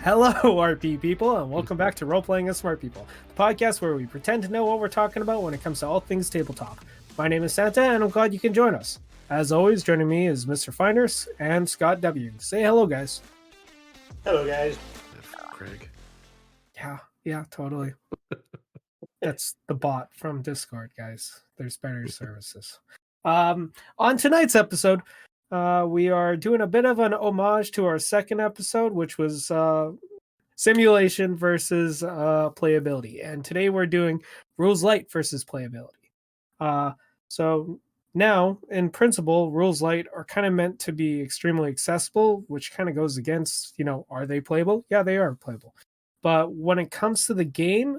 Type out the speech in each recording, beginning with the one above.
Hello, RP people, and welcome back to Role Playing as Smart People, the podcast where we pretend to know what we're talking about when it comes to all things tabletop. My name is Santa, and I'm glad you can join us. As always, joining me is Mr. Finders and Scott W. Say hello, guys. Hello, guys. Craig. Yeah, totally. That's the bot from Discord, guys. There's better services. On tonight's episode, we are doing a bit of an homage to our second episode, which was simulation versus playability. And today we're doing rules light versus playability. So now, in principle, rules light are kind of meant to be extremely accessible, which kind of goes against, are they playable? Yeah, they are playable. But when it comes to the game,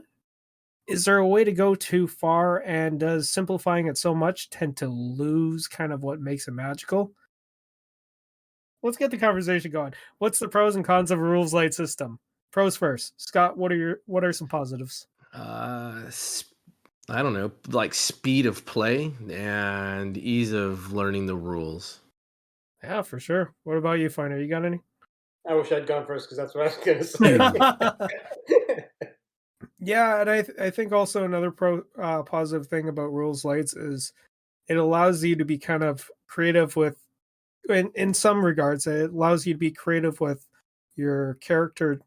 is there a way to go too far, and does simplifying it so much tend to lose kind of what makes it magical? Let's get the conversation going. What's the pros and cons of a rules light system? Pros first. Scott, what are some positives? I don't know, like speed of play and ease of learning the rules. Yeah, for sure. What about you, Finder? You got any? I wish I'd gone first because that's what I was going to say. Yeah, and I think also another positive thing about rules lights is it allows you to be kind of creative with, in some regards, it allows you to be creative with your character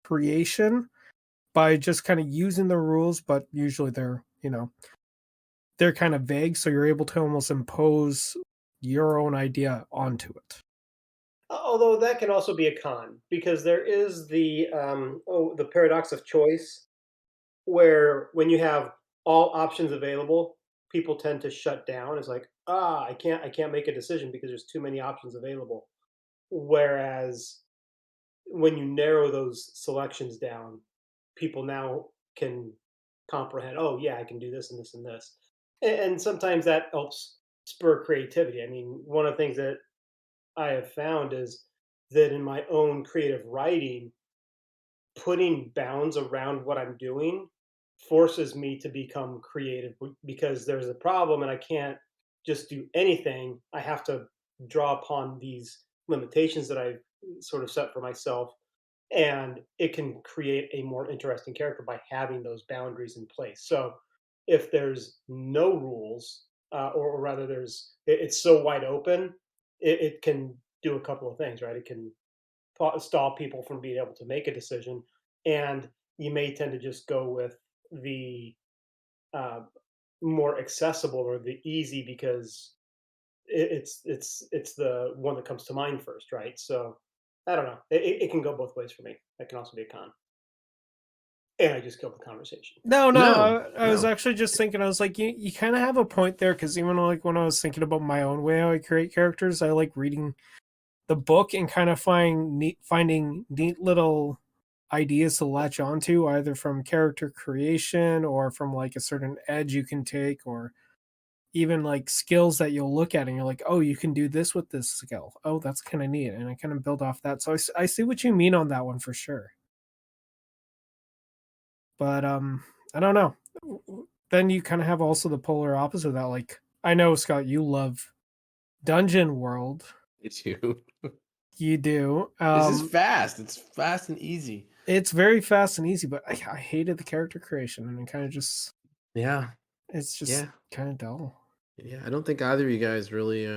creation by just kind of using the rules, but usually they're kind of vague, so you're able to almost impose your own idea onto it. Although that can also be a con because there is the paradox of choice, where when you have all options available, people tend to shut down. It's like, I can't make a decision because there's too many options available. Whereas when you narrow those selections down, people now can comprehend, oh yeah, I can do this and this and this. And sometimes that helps spur creativity. I mean, one of the things that I have found is that in my own creative writing, putting bounds around what I'm doing forces me to become creative because there's a problem and I can't just do anything. I have to draw upon these limitations that I've sort of set for myself, and it can create a more interesting character by having those boundaries in place. So if there's no rules, or rather it's so wide open, it can do a couple of things, right? It can stall people from being able to make a decision, and you may tend to just go with the uh, more accessible or the easy because it's the one that comes to mind first, right? So I don't know. It can go both ways for me. That can also be a con. And I just killed the conversation. No, No. I was actually just thinking, I was like, you kind of have a point there, because even like when I was thinking about my own way how I create characters, I like reading the book and kind of finding neat little ideas to latch onto, either from character creation or from like a certain edge you can take, or even like skills that you'll look at and you're like, oh, you can do this with this skill. Oh, that's kind of neat. And I kind of build off that. So I see what you mean on that one for sure. But I don't know. Then you kind of have also the polar opposite of that. Like, I know, Scott, you love Dungeon World. It's you. You do. This is fast. It's fast and easy. It's very fast and easy, but I hated the character creation, and it kind of just it's just kind of dull. Yeah, I don't think either of you guys really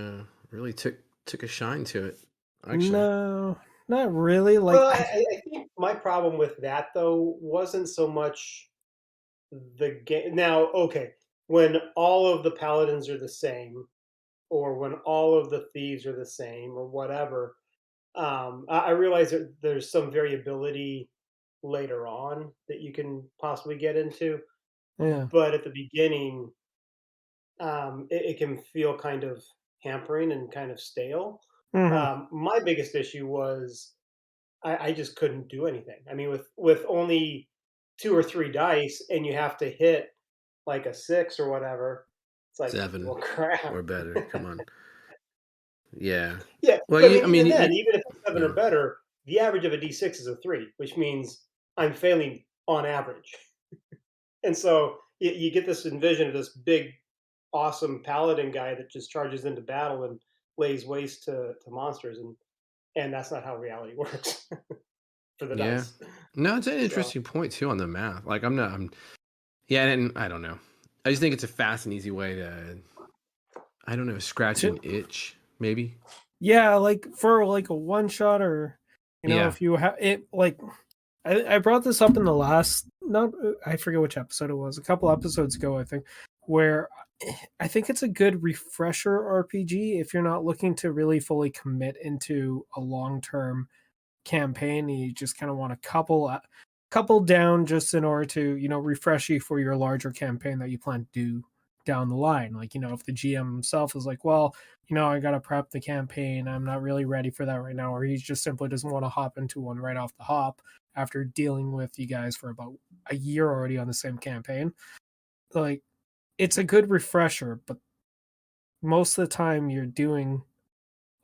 took a shine to it. Actually, No, not really. Like, Well, I think my problem with that though wasn't so much the game. Now, okay, when all of the paladins are the same, or when all of the thieves are the same, or whatever, I realize that there's some variability later on that you can possibly get into. yeah. But at the beginning, it can feel kind of hampering and kind of stale. Mhm. My biggest issue was I just couldn't do anything. I mean, with only 2 or 3 dice, and you have to hit like a 6 or whatever. It's like, 7 well, crap. or better. Come on. Yeah. Yeah, Well, but I mean, even then, you even if it's 7 or yeah. better, the average of a D6 is a 3, which means I'm failing on average. And so you get this envision of this big, awesome paladin guy that just charges into battle and lays waste to monsters, and that's not how reality works. for the Yeah. dice. No, it's an So, interesting point too on the math. Like yeah, and I don't know. I just think it's a fast and easy way to, I don't know, scratch an itch, maybe. Yeah, like for like a one shot, or Yeah. if you have it, like I brought this up in the last, not I forget which episode it was, a couple episodes ago, I think, where I think it's a good refresher RPG if you're not looking to really fully commit into a long term campaign. And you just kind of want to couple down just in order to refresh you for your larger campaign that you plan to do down the line. Like if the GM himself is like, well, I got to prep the campaign, I'm not really ready for that right now, or he just simply doesn't want to hop into one right off the hop after dealing with you guys for about a year already on the same campaign. Like, it's a good refresher, but most of the time you're doing,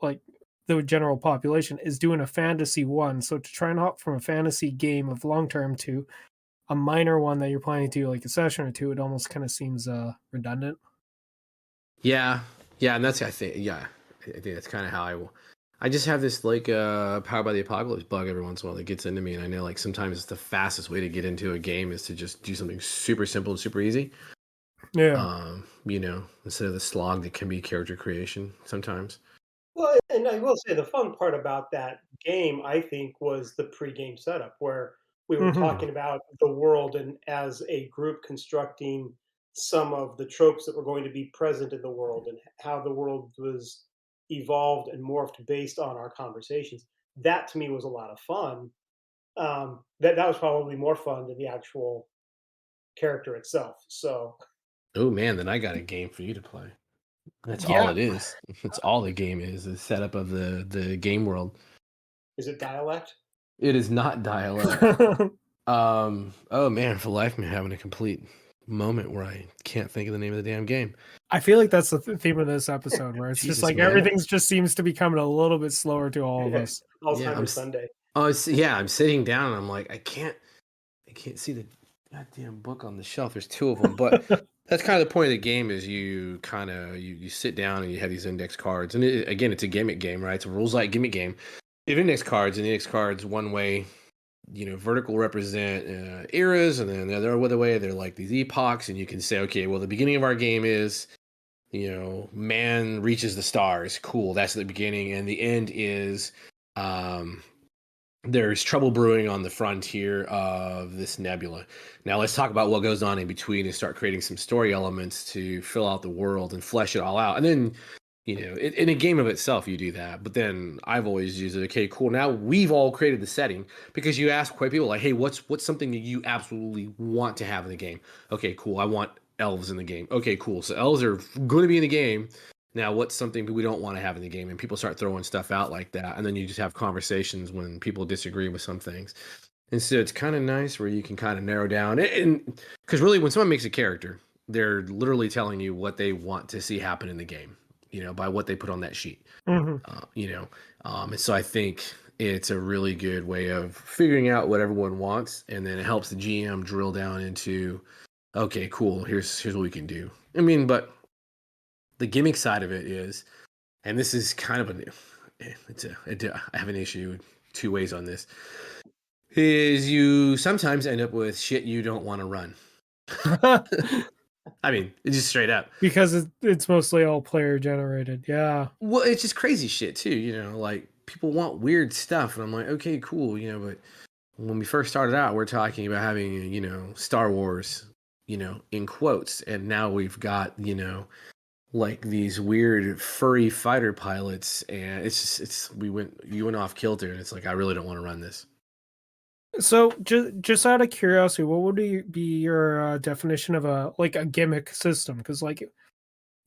like, the general population is doing a fantasy one. So to try and hop from a fantasy game of long term to a minor one that you're planning to do like a session or two, it almost kind of seems redundant. Yeah. Yeah, and I think that's kind of how I just have this like Powered by the Apocalypse bug every once in a while that gets into me, and I know like sometimes the fastest way to get into a game is to just do something super simple and super easy. Yeah. Instead of the slog that can be character creation sometimes. well, and I will say the fun part about that game, I think, was the pre-game setup where we were Hmm. talking about the world and as a group constructing some of the tropes that were going to be present in the world and how the world was evolved and morphed based on our conversations. That to me was a lot of fun. That was probably more fun than the actual character itself. So, Oh man, then I got a game for you to play. That's all Yeah. it is. That's all the game is, the setup of the game world. is it dialect? It is not dialect. Oh man, for life me having a complete moment where I can't think of the name of the damn game. I feel like that's the theme of this episode, where it's just Jesus, like man. everything's just seems to be coming a little bit slower to all of us. Yeah, Alzheimer's Sunday. I'm sitting down and I'm like, I can't see the goddamn book on the shelf. There's two of them, but that's kind of the point of the game is you kind of you sit down and you have these index cards, and again, it's a gimmick game, right? It's a rules like gimmick game. You have index cards, and the index cards one way, vertical represent eras, and then the other way they're like these epochs, and you can say, okay, well, the beginning of our game is, man reaches the stars. Cool, that's the beginning, and the end is, there's trouble brewing on the frontier of this nebula. Now let's talk about what goes on in between and start creating some story elements to fill out the world and flesh it all out. And then, in a game of itself, you do that. But then I've always used it. Okay, cool. Now we've all created the setting, because you ask quite people like, hey, what's something that you absolutely want to have in the game? Okay, cool. I want elves in the game. Okay, cool. So elves are going to be in the game. Now, what's something we don't want to have in the game? And people start throwing stuff out like that. And then you just have conversations when people disagree with some things. And so it's kind of nice where you can kind of narrow down. And because really, when someone makes a character, they're literally telling you what they want to see happen in the game, by what they put on that sheet. Mhm. And so I think it's a really good way of figuring out what everyone wants. And then it helps the GM drill down into, okay, cool, here's what we can do. I mean, but the gimmick side of it is, and this is kind of I have an issue two ways on this, is you sometimes end up with shit you don't want to run. I mean, it's just straight up. Because it's mostly all player generated. Yeah. Well, it's just crazy shit too, like people want weird stuff. And I'm like, okay, cool, but when we first started out, we're talking about having, Star Wars, in quotes. And now we've got, like these weird furry fighter pilots, and you went off kilter, and it's like, I really don't want to run this. So just out of curiosity, what would be your definition of a gimmick system? Because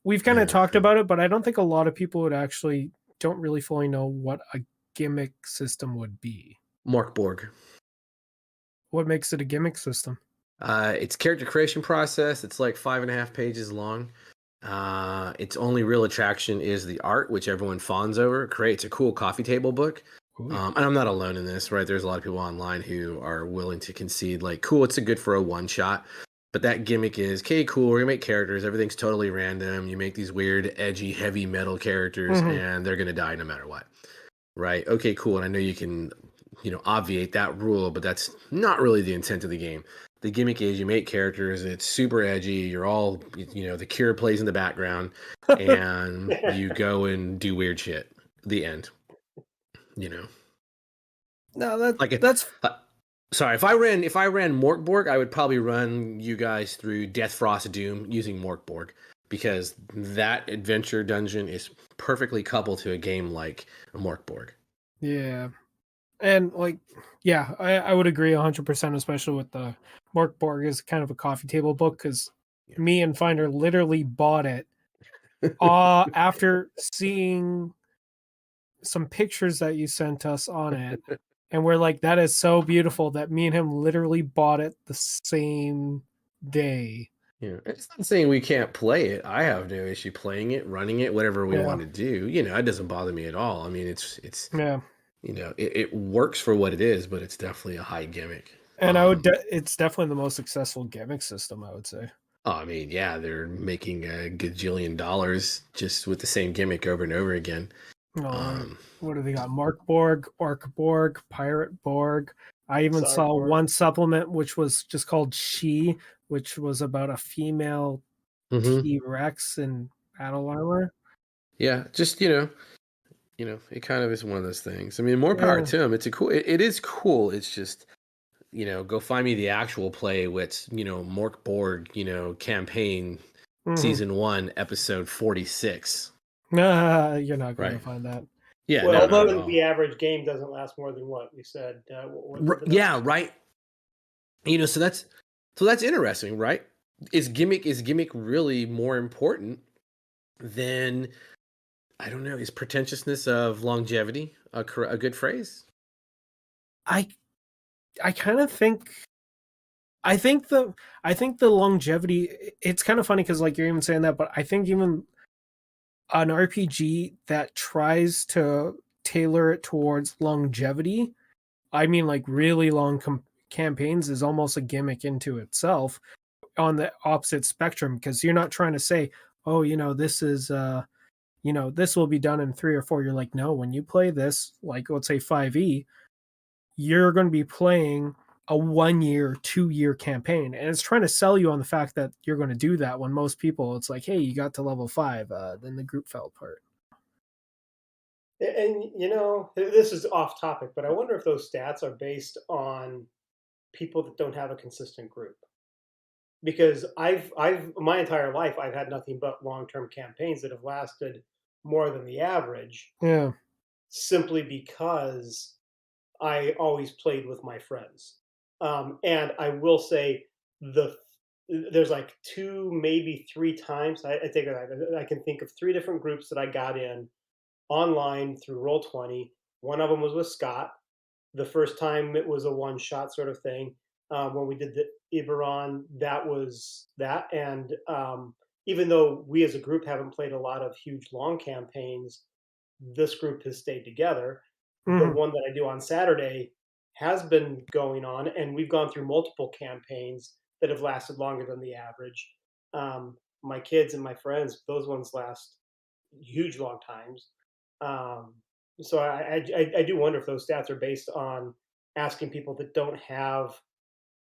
we've kind of talked about it, but I don't think a lot of people don't really fully know what a gimmick system would be. Mork Borg. What makes it a gimmick system? It's character creation process. It's like 5.5 pages long. Its only real attraction is the art, which everyone fawns over. It creates a cool coffee table book. And I'm not alone in this, right? There's a lot of people online who are willing to concede, like, cool, it's good for a one shot. But that gimmick is, okay, cool, we're gonna make characters. Everything's totally random. You make these weird, edgy, heavy metal characters, and they're gonna die no matter what, right? Okay, cool. And I know you can obviate that rule, but that's not really the intent of the game. The gimmick is you make characters, it's super edgy, you're all, the Cure plays in the background, and you go and do weird shit. The end. No, Like that's sorry, if I ran Morkborg, I would probably run you guys through Death Frost Doom using Morkborg, because that adventure dungeon is perfectly coupled to a game like Morkborg. yeah. And I would agree 100%, especially with the Morkborg is kind of a coffee table book, because me and Finder literally bought it after seeing some pictures that you sent us on it. And we're like, that is so beautiful that me and him literally bought it the same day. Yeah, it's not saying we can't play it. I have no issue playing it, running it, whatever we want to do. It doesn't bother me at all. I mean, it's it works for what it is, but it's definitely a high gimmick. And it's definitely the most successful gimmick system, I would say. Oh, I mean, yeah, they're making a gajillion dollars just with the same gimmick over and over again. What do they got? Markborg, Orkborg, Pirate Borg. I even saw one supplement which was just called She, which was about a female T-Rex in battle armor. Yeah, just it kind of is one of those things. I mean, more power to them. It's it is cool. It's just go find me the actual play with Morkborg campaign season 1 episode 46. You're not going to find that. Yeah, well, although the average game doesn't last more than what we said. Yeah, right. So that's interesting, right? Is gimmick really more important than, I don't know, is pretentiousness of longevity a good phrase? I kind of think. I think the longevity. It's kind of funny because like you're even saying that, but I think even an RPG that tries to tailor it towards longevity, I mean like really long campaigns, is almost a gimmick into itself on the opposite spectrum, because you're not trying to say, oh, this is this will be done in 3 or 4. You're like, no, when you play this, like let's say 5e, you're going to be playing a 1 year, 2 year campaign. And it's trying to sell you on the fact that you're going to do that, when most people, it's like, hey, you got to level 5, then the group fell apart. And this is off topic, but I wonder if those stats are based on people that don't have a consistent group. Because I've my entire life I've had nothing but long-term campaigns that have lasted more than the average. Yeah. Simply because I always played with my friends. And I will say there's like 2, maybe 3 times I can think of 3 different groups that I got in online through Roll20. One of them was with Scott. The first time it was a one-shot sort of thing. When we did the Iberon, that was that. And even though we as a group haven't played a lot of huge long campaigns, this group has stayed together. The one that I do on Saturday has been going on, and we've gone through multiple campaigns that have lasted longer than the average. My kids and my friends, those ones last huge long times. So I do wonder if those stats are based on asking people that don't have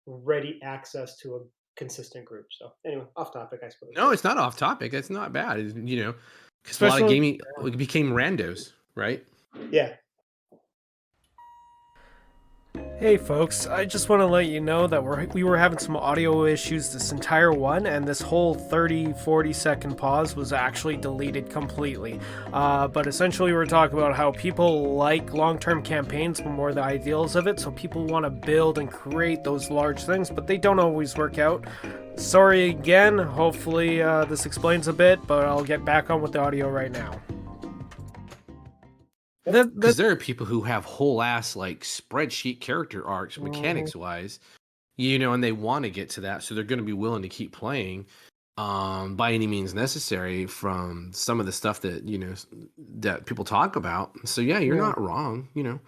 ready access to a consistent group. So anyway, off topic, I suppose. No, it's not off topic. It's not bad. Because a lot of gaming became randos, right? Yeah. Hey folks, I just want to let you know that we were having some audio issues this entire one, and this whole 30-40 second pause was actually deleted completely. But essentially we're talking about how people like long-term campaigns, but more the ideals of it, so people want to build and create those large things, but they don't always work out. Sorry again, hopefully this explains a bit, but I'll get back on with the audio right now. Because there are people who have whole ass like spreadsheet character arcs, mechanics wise, and they want to get to that, so they're going to be willing to keep playing by any means necessary from some of the stuff that that people talk about. So yeah, you're not wrong. Here's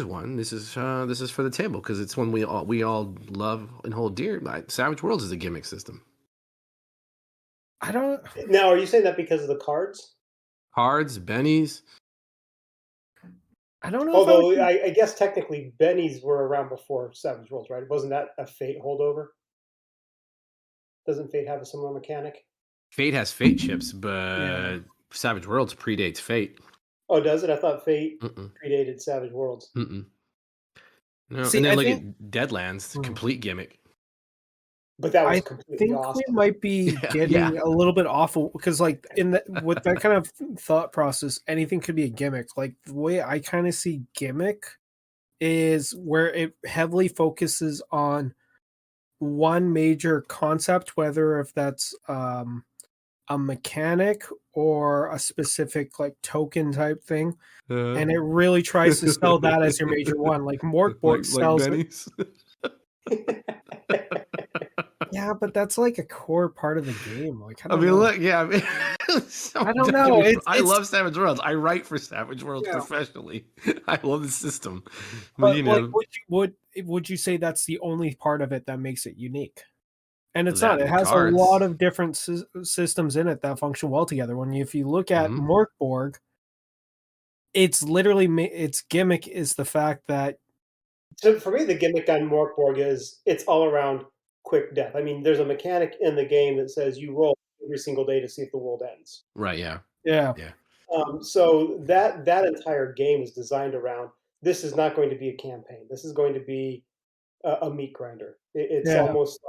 one. This is for the table because it's one we all love and hold dear. Like Savage Worlds is a gimmick system. I don't. Now, are you saying that because of the cards? Cards, bennies. I don't know if I would. Although I guess technically Bennies were around before Savage Worlds, right? Wasn't that a Fate holdover? Doesn't Fate have a similar mechanic? Fate has Fate chips, Yeah. but Savage Worlds predates Fate. Oh, does it? I thought Fate Mm-mm. predated Savage Worlds. Mm-mm. No, See, and then I look think. at Deadlands, complete gimmick. But that was I completely think we awesome. might be Yeah, getting yeah. a little bit awful because, like, with that kind of thought process, anything could be a gimmick. Like the way I kind of see gimmick is where it heavily focuses on one major concept, whether if that's a mechanic or a specific like token type thing, and it really tries to sell that as your major one. Like Morkborg like sells it. Benny's. Yeah, but that's like a core part of the game. Like I I don't mean, know. look, yeah. I mean, so I don't don't get know. me wrong. I It's love Savage Worlds. I write for Savage Worlds yeah. professionally. I love the system, but But like, would you say that's the only part of it that makes it unique? And it's not. that and It the has a lot cards. of different systems in it that function well together. If you look at Mhm. Morkborg, it's literally its gimmick is the fact that So for me, the gimmick on Morkborg is it's all around quick death. I mean, there's a mechanic in the game that says you roll every single day to see if the world ends. Right? Yeah. yeah, Yeah. So that entire game is designed around this is not going to be a campaign. This is going to be a meat grinder. It's yeah, almost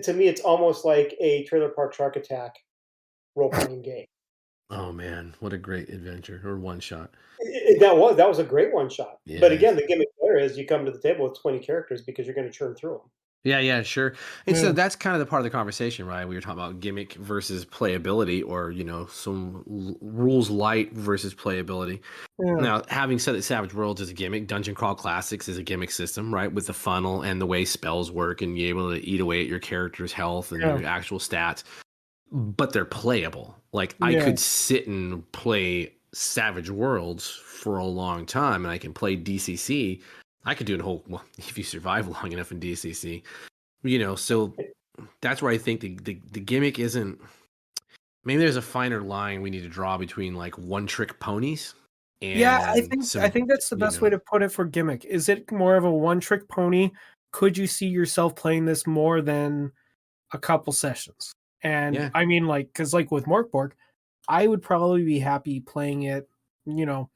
to me, it's almost like a Trailer Park Shark Attack role playing game. Oh man, what a great adventure or one shot. That was a great one shot. But Yes. again, the gimmick there is you come to the table with 20 characters because you're going to churn through them. Yeah, yeah, sure. And so yeah, that's kind of the part of the conversation, right? We were talking about gimmick versus playability, or some rules light versus playability. yeah, Now, having said that Savage Worlds is a gimmick, Dungeon Crawl Classics is a gimmick system, right? With the funnel and the way spells work, and you're able to eat away at your character's health and yeah, your actual stats, but they're playable. Like, I yeah, could sit and play Savage Worlds for a long time, and I can play DCC. I could do a whole, well, if you survive long enough in DCC, so that's where I think the gimmick isn't. Maybe there's a finer line we need to draw between like one trick ponies yeah. I and think I some, think that's the best way to put it for gimmick. Is it more of a one trick pony? Could you see yourself playing this more than a couple sessions? And yeah. I mean, like, because like with Morkborg, I would probably be happy playing it, you know,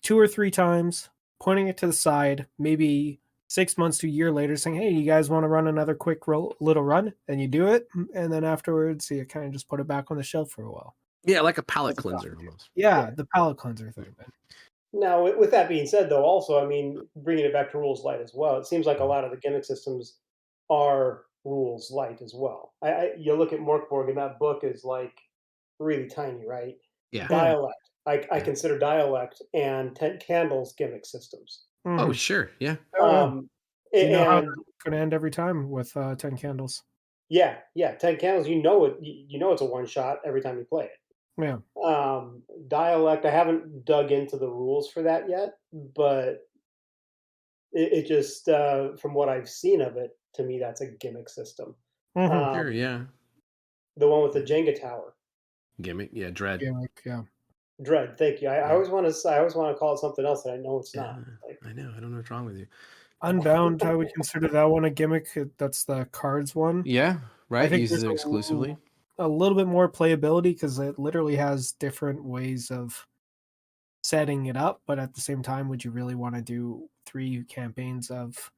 2 or 3 times, pointing it to the side, maybe 6 months to a year later, saying, "Hey, you guys want to run another quick little run?" And you do it, and then afterwards, you kind of just put it back on the shelf for a while. Yeah, like a palate As a cleanser coffee. almost. Yeah, Yeah. the palate cleanser thing, man. Now, with that being said, though, also, I mean, bringing it back to rules light as well, it seems like a Mhm. lot of the gimmick systems are rules light as well. You look at Morkborg, and that book is like really tiny, right? Yeah. Yeah. Dialect. I Yeah. consider dialect and Ten Candles gimmick systems. Oh, Mhm. sure. Yeah. Oh yeah, Um, you know how and they're gonna end every time with 10 candles. yeah, Ten Candles. You know it's a one shot every time you play it. Yeah. Dialect. I haven't dug into the rules for that yet, but it just from what I've seen of it, to me that's a gimmick system. Hmm. Sure. Um, Yeah. the one with the Jenga tower, Gimmick. Yeah. Dread. Gimmick. Yeah. Dread. Thank you. I Yeah. always want to. I always want to call it something else that I know it's Yeah. not. Like, I know. I don't know what's wrong with you. Unbound, I would consider that one a gimmick. That's the cards one. Yeah. I Right. think Uses there's them exclusively. a little bit more playability because it literally has different ways of setting it up, but at the same time, would you really want to do 3 campaigns of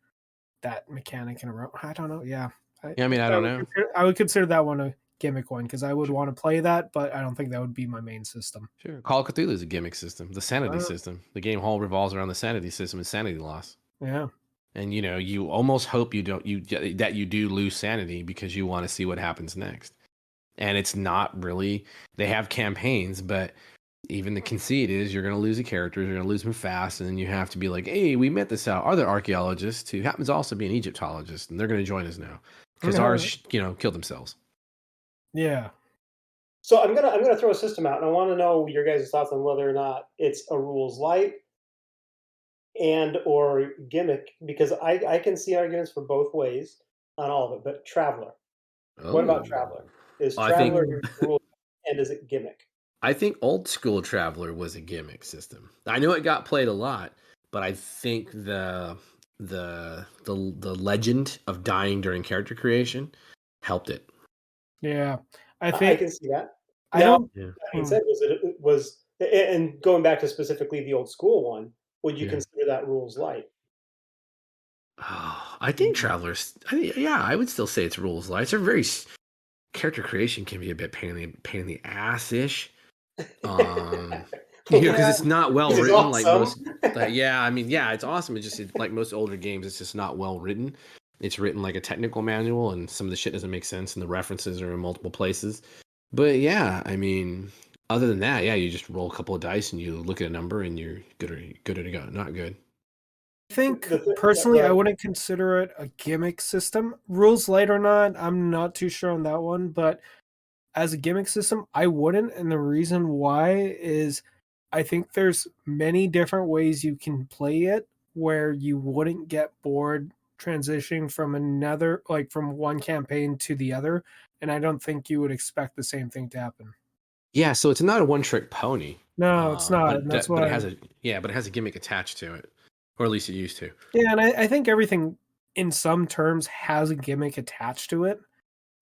that mechanic in a row? I don't know. Yeah, Yeah. I mean, I don't know. I would consider that one a gimmick one because I would want to play that, but I don't think that would be my main system. Sure. Call of Cthulhu is a gimmick system. The sanity Uh, system. The game hall revolves around the sanity system and sanity loss. yeah, And you almost hope that you do lose sanity because you want to see what happens next. And it's not really. They have campaigns, but even the conceit is you're going to lose the characters, you're going to lose them fast, and then you have to be like, hey, we met this other archaeologist who happens to also be an Egyptologist, and they're going to join us now because ours, killed themselves. yeah. so I'm gonna throw a system out, and I want to know your guys' thoughts on whether or not it's a rules light and or gimmick because I can see arguments for both ways on all of it. But Traveler. What about Oh, Traveler? Is I think Traveler rules and is it gimmick? I think Old School Traveler was a gimmick system. I know it got played a lot, but I think the legend of dying during character creation helped it. Yeah, I I think can see that. I Now, don't. Yeah. that being said, and going back to specifically the old school one, would you Yeah. consider that rules light? Oh, I think Travelers. Yeah, I would still say it's rules light. It's a very character creation can be a bit pain in the ass ish. Because Yeah, it's not well Which is written like awesome. most. Yeah, I mean, yeah, it's awesome. Like most older games, it's just not well written. It's written like a technical manual, and some of the shit doesn't make sense, and the references are in multiple places. But yeah, I mean, other than that, yeah, you just roll a couple of dice and you look at a number, and you're good to go. Not good. I think Yeah, personally, go I ahead. wouldn't consider it a gimmick system. Rules light or not, I'm not too sure on that one. But as a gimmick system, I wouldn't, and the reason why is I think there's many different ways you can play it where you wouldn't get bored transitioning from another, like from one campaign to the other, and I don't think you would expect the same thing to happen. Yeah, so it's not a one trick pony. No, it's not, and that's But it why. has a gimmick attached to it, or at least it used to. Yeah, and I think everything in some terms has a gimmick attached to it.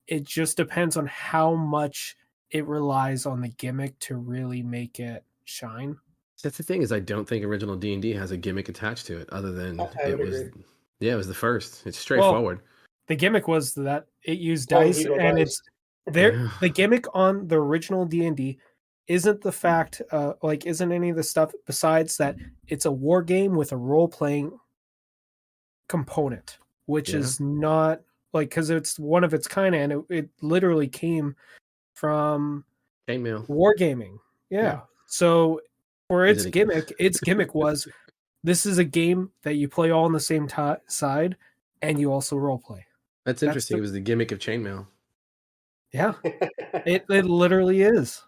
It just depends on how much it relies on the gimmick to really make it shine. That's the thing is I don't think original D&D has a gimmick attached to it other than I it would was agree. yeah, it was the first. It's Well, straightforward. the gimmick was that it used All the dice, hero and dice. it's there. Yeah. The gimmick on the original D&D isn't the fact, like, isn't any of the stuff besides that it's a war game with a role playing component, which Yeah. is not like because it's one of its kind, and it literally came from Chainmail. wargaming. Yeah. Yeah. So for Is it its gimmick was this is a game that you play all on the same side, and you also role play. That's That's interesting. It the was the gimmick of chainmail. yeah. It literally is.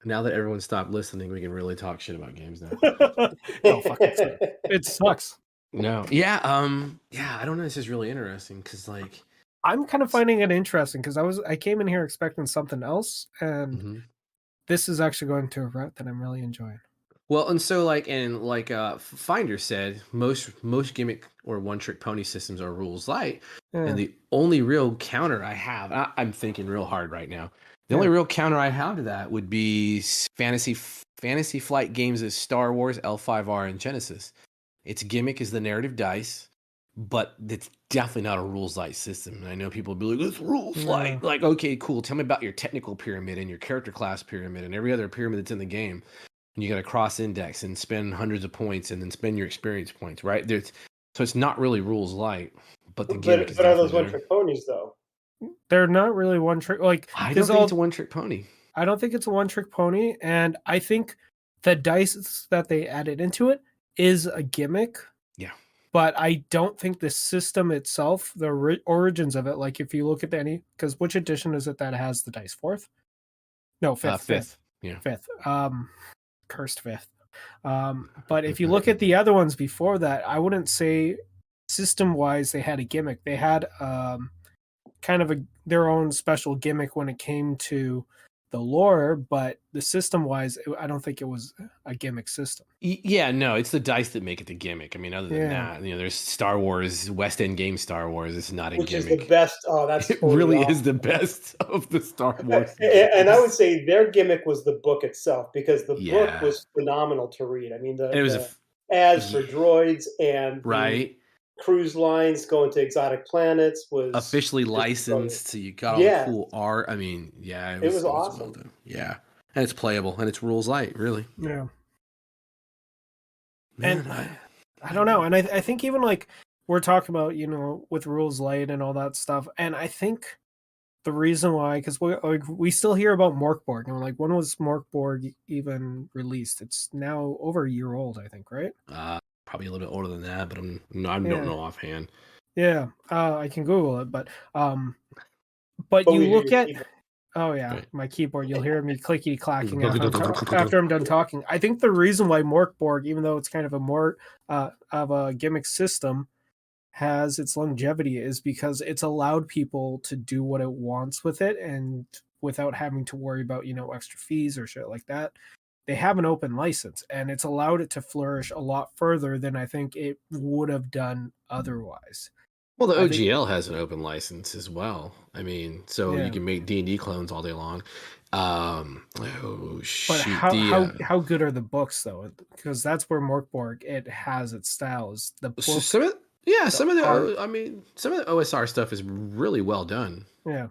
Now that everyone stopped listening, we can really talk shit about games now. No, fuck it. It sucks. No. Yeah, I don't know. This is really interesting because like I'm kind of finding it interesting because I came in here expecting something else, and mhm. this is actually going to a route that I'm really enjoying. Well, and so Finder said, most gimmick or one trick pony systems are rules light, Yeah, and the only real counter I have, I'm thinking real hard right now. The yeah. only real counter I have to that would be fantasy flight games as Star Wars, L5R, and Genesis. Its gimmick is the narrative dice, but it's definitely not a rules light system. And I know people will be like, "It's rules No. light." Like, okay, cool. Tell me about your technical pyramid and your character class pyramid and every other pyramid that's in the game. And you got to cross index and spend hundreds of points and then spend your experience points, right? So it's not really rules light, but the gimmick is But are those definitely one there. trick ponies though? They're not really one trick, like I don't because think it's a one trick pony. I don't think it's a one trick pony, and I think the dice that they added into it is a gimmick. Yeah. But I don't think the system itself, the origins of it, like if you look at because which edition is it that has the dice? Fourth? No, fifth. Yeah. Fifth. Cursed fifth. But if you look at the other ones before that, I wouldn't say system wise they had a gimmick. They had kind of their own special gimmick when it came to the lore, but the system wise, I don't think it was a gimmick system. Yeah, no, it's the dice that make it the gimmick. I mean, other than Yeah. that, there's Star Wars, West End game Star Wars. It's not a Which is gimmick. the best. Oh, that's It totally really awesome. is the best of the Star Wars. And I would say their gimmick was the book itself because the book Yeah. was phenomenal to read. I mean, And it was the ads for droids and the right. cruise lines going to exotic planets was Officially just brilliant. licensed, so you got all Yeah. the cool art. I mean, yeah, It was well awesome. done. Yeah, and it's playable and it's rules light, really. Yeah. Man, And I don't know. And I think even like we're talking about, with rules light and all that stuff. And I think the reason why, because we still hear about Morkborg. And we're like, when was Morkborg even released? It's now over a year old, I think, right? probably a little bit older than that, but I Yeah. don't know offhand. Yeah. I can Google it, but you we look do at. keep- Oh yeah, Right. my keyboard. You'll hear me clicky clacking after I'm done talking. I think the reason why Morkborg, even though it's kind of a more of a gimmick system, has its longevity is because it's allowed people to do what it wants with it and without having to worry about, extra fees or shit like that. They have an open license, and it's allowed it to flourish a lot further than I think it would have done otherwise. Well, the I think, OGL has an open license as well. I mean, so you yeah. can make D&D clones all day long. Oh But shoot, how good are the books though? Because that's where Morkborg it has its styles. The so book, some of yeah, the some of the art, I mean, some of the OSR stuff is really well done. yeah.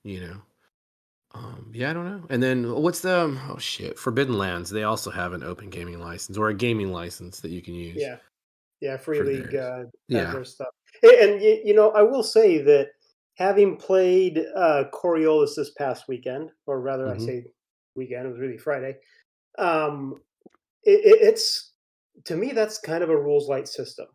You know, yeah, I don't know. And then what's the oh shit, Forbidden Lands? They also have an open gaming license or a gaming license that you can use Yeah. Yeah, Free for League theirs. has Yeah. their stuff. And I will say that having played Coriolis this past weekend, or rather, I Hmm. say weekend, it was really Friday. Um, it's to me that's kind of a rules light system.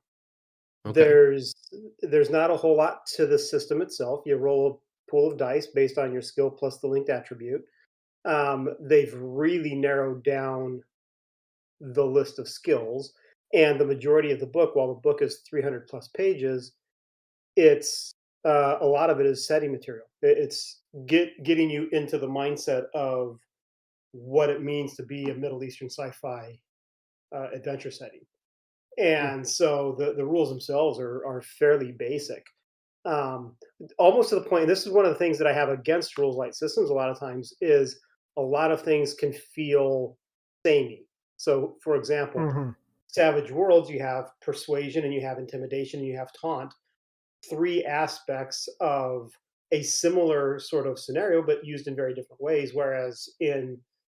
Okay. There's there's not a whole lot to the system itself. You roll a pool of dice based on your skill plus the linked attribute. They've really narrowed down the list of skills, and the majority of the book, while the book is 300 plus pages, it's a lot of it is setting material. It's getting you into the mindset of what it means to be a Middle Eastern sci-fi adventure setting. Hmm. And so the rules themselves are fairly basic, um, almost to the point. And this is one of the things that I have against rules light systems. A lot of times is a lot of things can feel samey. So, for example, Hmm. Savage Worlds, you have persuasion and you have intimidation and you have taunt, three aspects of a similar sort of scenario, but used in very different ways. Whereas in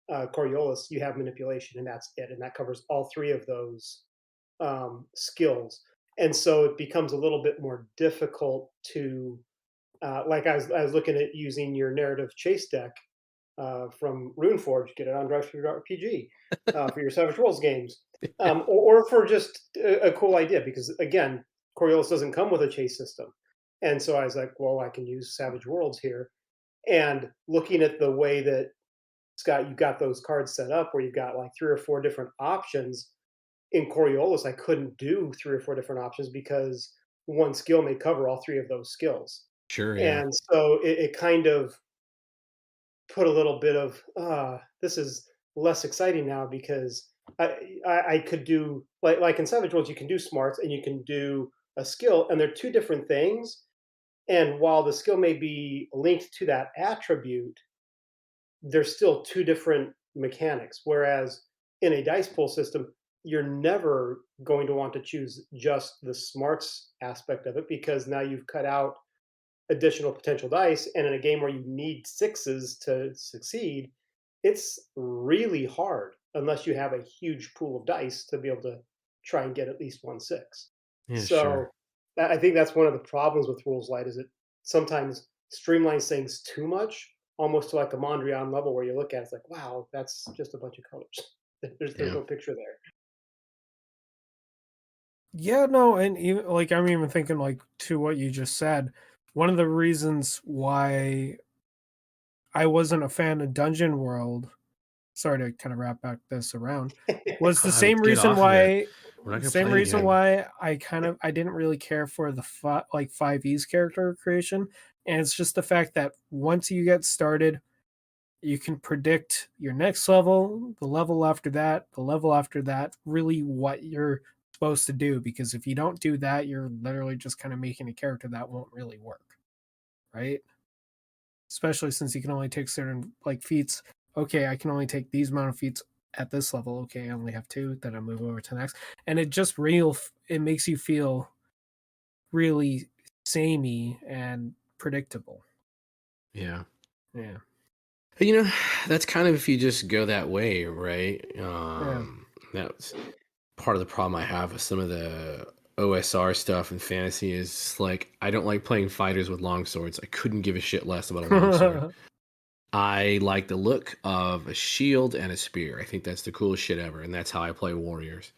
Coriolis, you have manipulation, and that's it, and that covers all three of those skills. And so it becomes a little bit more difficult to, like I was looking at using your narrative chase deck from Runeforge, get it on RPG for your Savage Worlds games, or for just a cool idea. Because again, Coriolis doesn't come with a chase system, and so I was like, well, I can use Savage Worlds here. And looking at the way that Scott, you got those cards set up, where you've got like three or four different options. In Coriolis, I couldn't do three or four different options because one skill may cover all three of those skills, Sure. Yeah. and so it kind of put a little bit of this is less exciting now because I could do like in Savage Worlds you can do smarts and you can do a skill, and they're two different things. And while the skill may be linked to that attribute, there's still two different mechanics. Whereas in a dice pool system, you're never going to want to choose just the smarts aspect of it, because now you've cut out additional potential dice. And in a game where you need sixes to succeed, it's really hard unless you have a huge pool of dice to be able to try and get at least one six. Yeah. So Sure. I think that's one of the problems with rules light is it sometimes streamlines things too much, almost to like a Mondrian level where you look at it, it's like, wow, that's just a bunch of colors. There's Yeah. no picture there. Yeah, no, and even like I'm even thinking like to what you just said. One of the reasons why I wasn't a fan of Dungeon World, sorry to kind of wrap back this around, was the God, get off of it. We're not gonna same play reason again. why I didn't really care for the like 5e's character creation, and it's just the fact that once you get started, you can predict your next level, the level after that, the level after that, really what you're supposed to do. Because if you don't do that, you're literally just kind of making a character that won't really work, right? Especially since you can only take certain like feats. Okay, I can only take these amount of feats at this level. Okay, I only have two. Then I move over to the next, and it just it makes you feel really samey and predictable. Yeah. Yeah, That's kind of if you just go that way, right? yeah. That's part of the problem I have with some of the OSR stuff and fantasy is like I don't like playing fighters with long swords. I couldn't give a shit less about a long sword. I like the look of a shield and a spear. I think that's the coolest shit ever, and that's how I play warriors.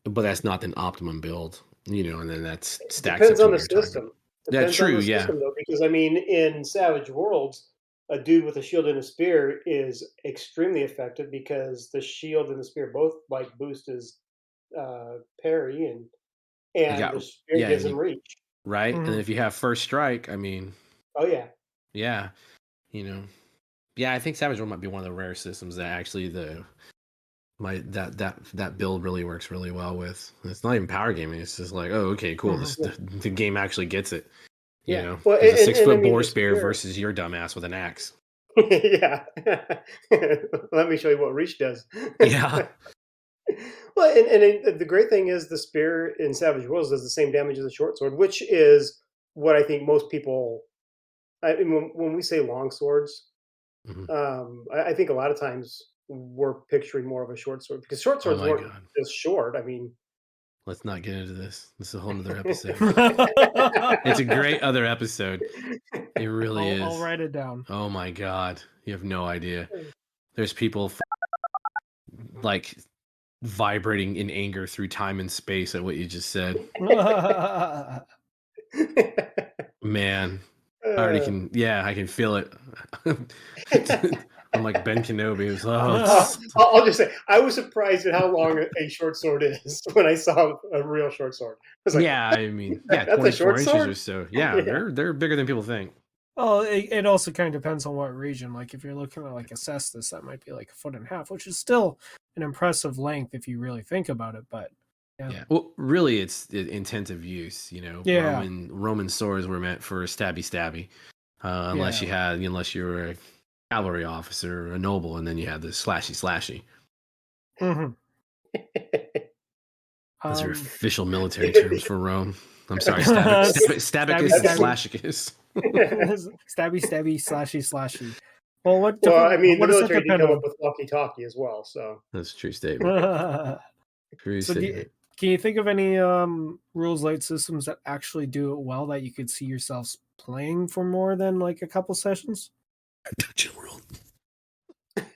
But that's not an optimum build, and then that's stacks up Depends to on what the you're talking about. system. That's Depends on true, the yeah. system, though, because I mean, in Savage Worlds, a dude with a shield and a spear is extremely effective because the shield and the spear both like boost his parry, You and got the spear yeah, gives and him you reach. right, and then Mhm. if you have first strike, I mean, Oh yeah, yeah, you know. Yeah, I think Savage World might be one of the rare systems that actually that build really works really well with. It's not even power gaming. It's just like, oh, okay, cool. The game actually gets it. You know, Well, there's a and 6-foot I mean, boar the spear spear. versus your dumbass with an axe. Yeah. Let me show you what reach does. Yeah. Well, and the great thing is the spear in Savage Worlds does the same damage as a short sword, which is what I think most people. I mean, when we say long swords, Mhm. I think a lot of times we're picturing more of a short sword because short Oh swords my weren't god. just short. I mean, Let's not get into this. This is a whole other episode. It's a great other episode. It really is. I'll write it down. Oh my god. You have no idea. There's people like vibrating in anger through time and space at what you just said. Man, I already can. Yeah, I can feel it. I'm like Ben Kenobi. It's, I'll just say I was surprised at how long a short sword is when I saw a real short sword. I was like, yeah. I mean, yeah, that's a 24 short inches sword? or so. Yeah, Yeah. they're bigger than people think. Oh, it also kind of depends on what region. Like if you're looking at like a cestus, that might be like 1.5 feet, which is still an impressive length if you really think about it. But Yeah. Well, really, it's the intent of use. You know, Yeah. Roman swords were meant for stabby, unless you were a cavalry officer or a noble, and then you had the slashy. Mm-hmm. Those are official military terms for Rome. I'm sorry, Stabicus and Slashicus. Stabby, slashy. Well, Well, I mean, the what does that military did depend come on? up with walkie-talkie as well, so. That's a true statement. True So statement. can you think of any rules light systems that actually do it well that you could see yourselves playing for more than like a couple sessions? Dungeon World.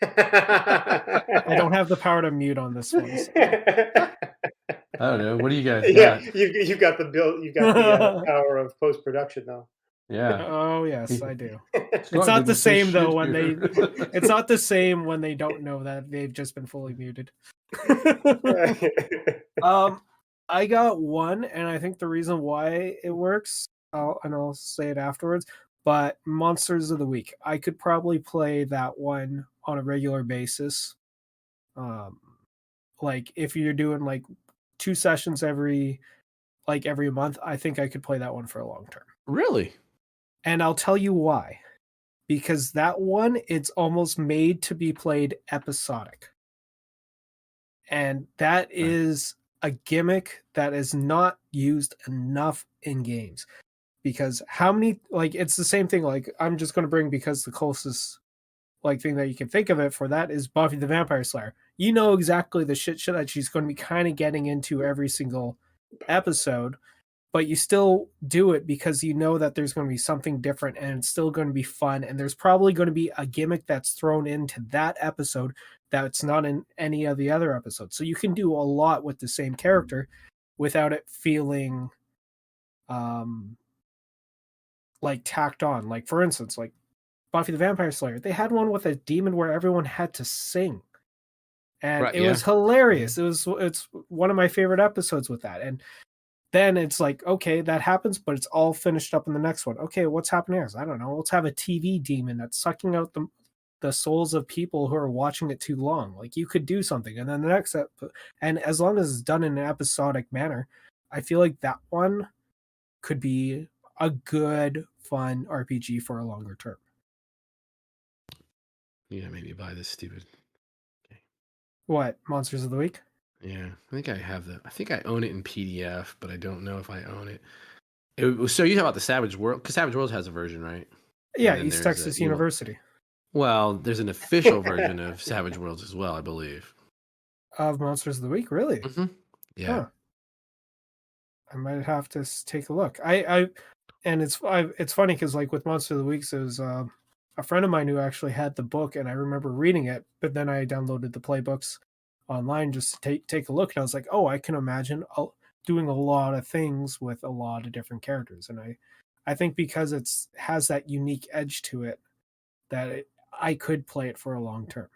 I don't have the power to mute on this one. So. I don't know. What do you guys Yeah, got? you got the bill. You got the power of post-production, though. Yeah. Oh yes, I do. It's not the same though when they. It's not the same when they don't know that they've just been fully muted. I got one, and I think the reason why it works, I'll say it afterwards. But Monsters of the Week, I could probably play that one on a regular basis. Like if you're doing like 2 sessions every month, I think I could play that one for a long term. Really? And I'll tell you why. Because that one, it's almost made to be played episodic. And that is a gimmick that is not used enough in games. Because how many, like, it's the same thing. Like, I'm just going to bring, because the closest like thing that you can think of it for that is Buffy the Vampire Slayer. You know exactly the shit that she's going to be kind of getting into every single episode, but you still do it because you know that there's going to be something different and it's still going to be fun, and there's probably going to be a gimmick that's thrown into that episode that's not in any of the other episodes. So you can do a lot with the same character without it feeling like tacked on. Like for instance, like Buffy the Vampire Slayer, they had one with a demon where everyone had to sing. And it was hilarious. It's one of my favorite episodes with that. And then it's like, okay, that happens, but it's all finished up in the next one. Okay, what's happening next? I don't know. Let's have a TV demon that's sucking out the souls of people who are watching it too long. Like you could do something. And then the next and as long as it's done in an episodic manner, I feel like that one could be a good, fun RPG for a longer term. Yeah, maybe buy this stupid. Okay. What, Monsters of the Week? Yeah, I think I have I think I own it in PDF, but I don't know if I own it. So you talk about the Savage World, because Savage World has a version, right? Yeah, East Texas University. Well, there's an official version of Savage Worlds as well, I believe. Of Monsters of the Week, really? Mm-hmm. Yeah. Huh. I might have to take a look. And it's funny because like with Monster of the Week, it was a friend of mine who actually had the book, and I remember reading it, but then I downloaded the playbooks online just to take a look, and I was like, oh, I can imagine doing a lot of things with a lot of different characters, and I think because it's has that unique edge to it, that I could play it for a long term.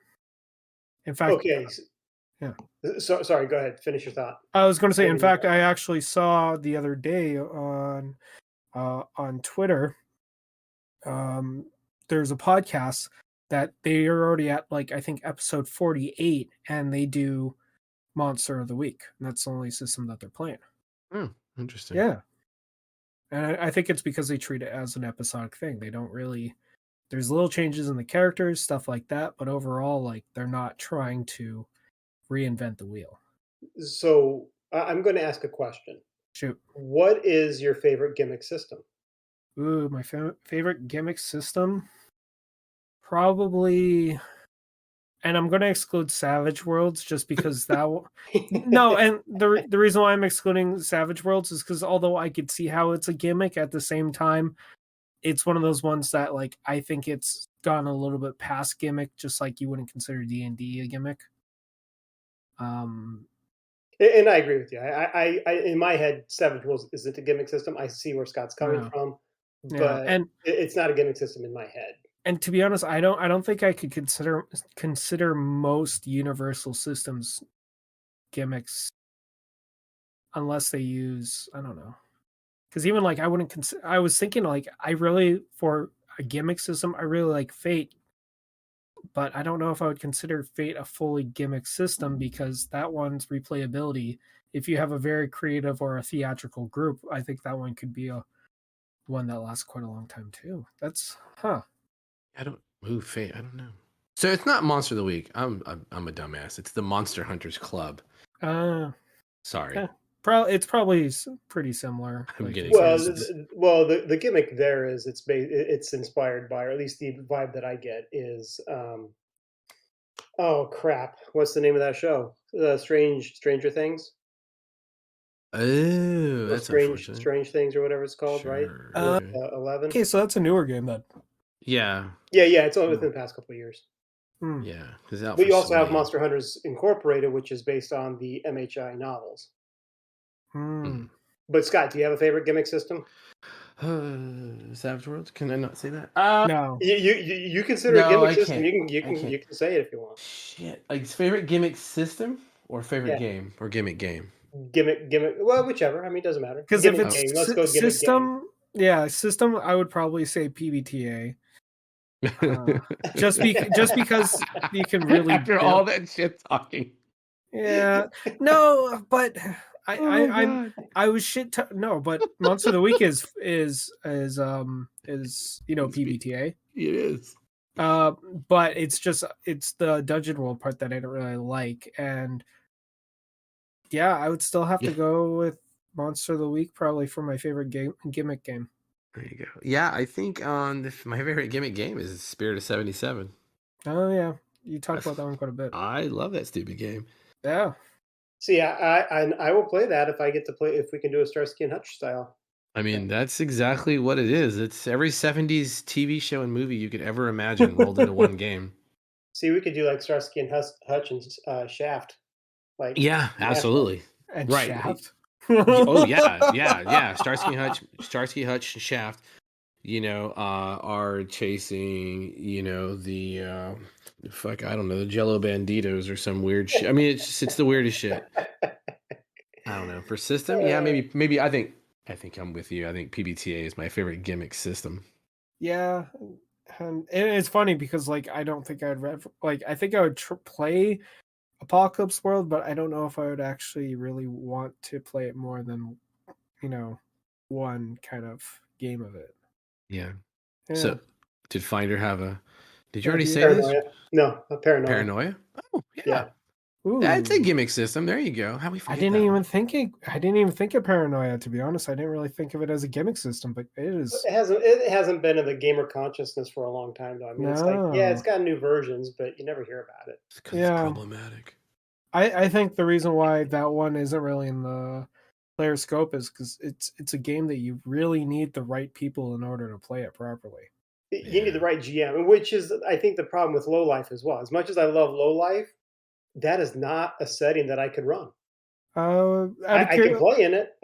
In fact, okay. Yeah. So sorry. Go ahead. Finish your thought. I was going to say, in fact, I actually saw the other day on Twitter. There's a podcast that they are already at like I think episode 48, and they do Monster of the Week, and that's the only system that they're playing. Oh, interesting. Yeah, and I think it's because they treat it as an episodic thing. They don't really. There's little changes in the characters, stuff like that, but overall, like they're not trying to reinvent the wheel. So I'm going to ask a question. Shoot. What is your favorite gimmick system? Ooh, my favorite gimmick system? Probably, and I'm going to exclude Savage Worlds just because no, and the reason why I'm excluding Savage Worlds is because although I could see how it's a gimmick, at the same time, it's one of those ones that like I think it's gone a little bit past gimmick, just like you wouldn't consider D&D a gimmick. And I agree with you. I in my head, Savage Worlds isn't a gimmick system. I see where Scott's coming from, Yeah, but and it's not a gimmick system in my head. and to be honest, I don't think I could consider most universal systems gimmicks unless they use, I don't know. Because even like I wouldn't consider. I was thinking like I really, for a gimmick system, I really like Fate, but I don't know if I would consider Fate a fully gimmick system because that one's replayability. If you have a very creative or a theatrical group, I think that one could be a one that lasts quite a long time too. That's I don't move Fate. I don't know. So it's not Monster of the Week. I'm a dumbass. It's the Monster Hunters Club. Sorry. Yeah. It's probably pretty similar. I'm like, getting the gimmick there is it's inspired by, or at least the vibe that I get is oh crap, what's the name of that show? Stranger Things. Oh, that's strange things or whatever it's called, right? Okay. 11. Okay, so that's a newer game then. Yeah. Yeah. It's only within the past couple of years. Yeah, but you also have Monster Hunters Incorporated, which is based on the MHI novels. But Scott, do you have a favorite gimmick system? Savage Worlds? Can I not say that? No. You consider a gimmick system. You can say it if you want. Shit, like favorite gimmick system or favorite game or gimmick game? Gimmick. Well, whichever. I mean, it doesn't matter. Because if it's game. Let's go system, system, I would probably say PBTA. Just because you can really after all that shit talking. Yeah, no, but I was shit. No, but Monster of the Week is PBTA. It is. But it's the Dungeon World part that I don't really like, and yeah, I would still have to go with Monster of the Week probably for my favorite gimmick game. There you go. Yeah, I think my favorite gimmick game is Spirit of 77. Oh yeah, you talked about that one quite a bit. I love that stupid game. Yeah. See, I will play that if I get to play. If we can do a Starsky and Hutch style. I mean, that's exactly what it is. It's every 70s TV show and movie you could ever imagine rolled into one game. See, we could do like Starsky and Hutch and Shaft. Like absolutely. And right. Shaft. Oh yeah. Starsky Hutch, and Shaft, are chasing, the I don't know, the Jello Banditos or some weird shit. I mean, it's the weirdest shit. I don't know. For system, maybe I think I'm with you. I think PBTA is my favorite gimmick system. Yeah, and it's funny because like I don't think I'd I think I would play Apocalypse World, but I don't know if I would actually really want to play it more than one kind of game of it. Yeah. So did Finder have a? Did you already say Paranoia. this? No, Paranoia. Paranoia. Oh yeah. Ooh. That's a gimmick system. There you go. How we forget I didn't even think of Paranoia, to be honest. I didn't really think of it as a gimmick system, but it is. It hasn't been in the gamer consciousness for a long time though. I mean, it's like it's got new versions, but you never hear about it. It's because it's problematic. I think the reason why that one isn't really in the player scope is because it's a game that you really need the right people in order to play it properly. You need the right GM, which is I think the problem with Low Life as well. As much as I love Low Life, that is not a setting that I could run. I can play in it,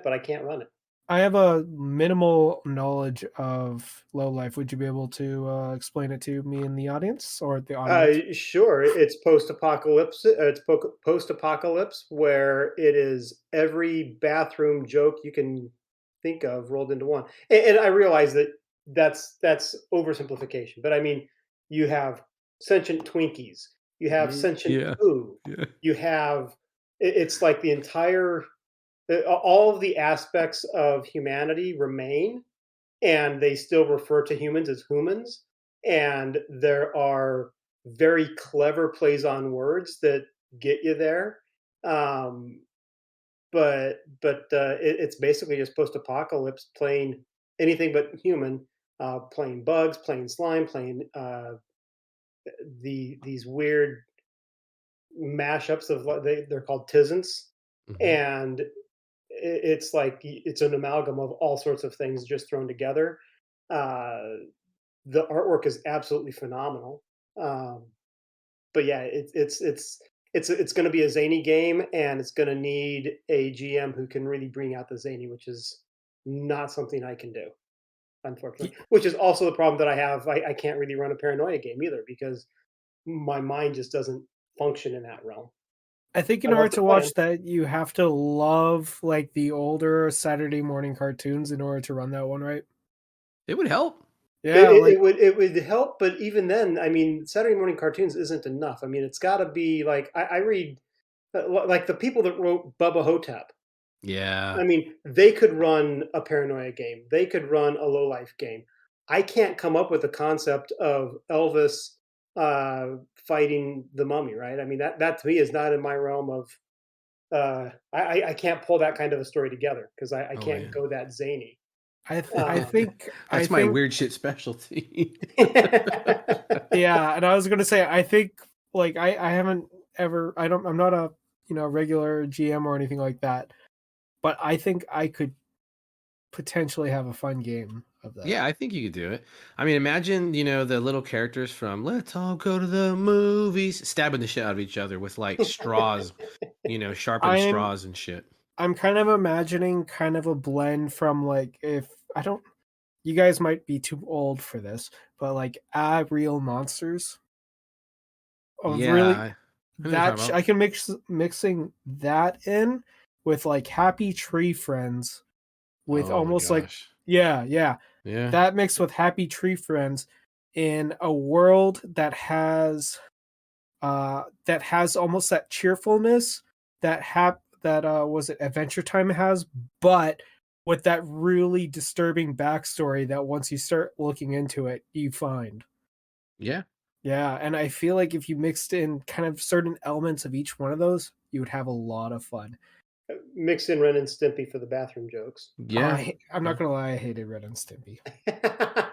but I can't run it. I have a minimal knowledge of Low Life. Would you be able to explain it to me in the audience or the audience? Sure. It's post-apocalypse. It's post-apocalypse where it is every bathroom joke you can think of rolled into one. And I realize that's oversimplification, but I mean, you have sentient Twinkies, you have sentient Yeah. poo, Yeah. you have it's like the entire all of the aspects of humanity remain, and they still refer to humans as humans. And there are very clever plays on words that get you there. Um, it's basically just post-apocalypse playing anything but human, playing bugs, playing slime, playing these weird mashups of they're called tisents, Mhm. and it's like it's an amalgam of all sorts of things just thrown together. Uh, the artwork is absolutely phenomenal. Um, but yeah, it's going to be a zany game, and it's going to need a GM who can really bring out the zany, which is not something I can do, unfortunately. Which is also the problem that I have. I can't really run a paranoia game either because my mind just doesn't function in that realm. I think in I order love to to play them. watch that, you have to love like the older Saturday morning cartoons in order to run that one, right? It would help. Yeah, like It would help, but even then, I mean, Saturday morning cartoons isn't enough. I mean, it's got to be like I read like the people that wrote Bubba Hotep. Yeah. I mean, they could run a paranoia game. They could run a low life game. I can't come up with the concept of Elvis fighting the mummy, right? I mean, that to me is not in my realm of. I can't pull that kind of a story together because I Oh, can't man. go that zany. I Um, think I That's my think weird shit specialty. yeah, and I was gonna say I think like I haven't ever I'm not a regular GM or anything like that, but I think I could potentially have a fun game of that. Yeah, I think you could do it. I mean, imagine, the little characters from Let's All Go to the Movies stabbing the shit out of each other with like straws, sharpened I'm straws and shit. I'm kind of imagining kind of a blend from like if I don't you guys might be too old for this, but like real monsters of Yeah, really I know what you're talking I about. can mixing that in with like Happy Tree Friends with Oh my almost like gosh. yeah, Yeah. that mixed with Happy Tree Friends in a world that has almost that cheerfulness that was it Adventure Time has, but with that really disturbing backstory that once you start looking into it, you find. Yeah. Yeah, and I feel like if you mixed in kind of certain elements of each one of those, you would have a lot of fun. Mix in Ren and Stimpy for the bathroom jokes. Yeah. I'm Yeah. not gonna lie, I hated Red and Stimpy. Yeah.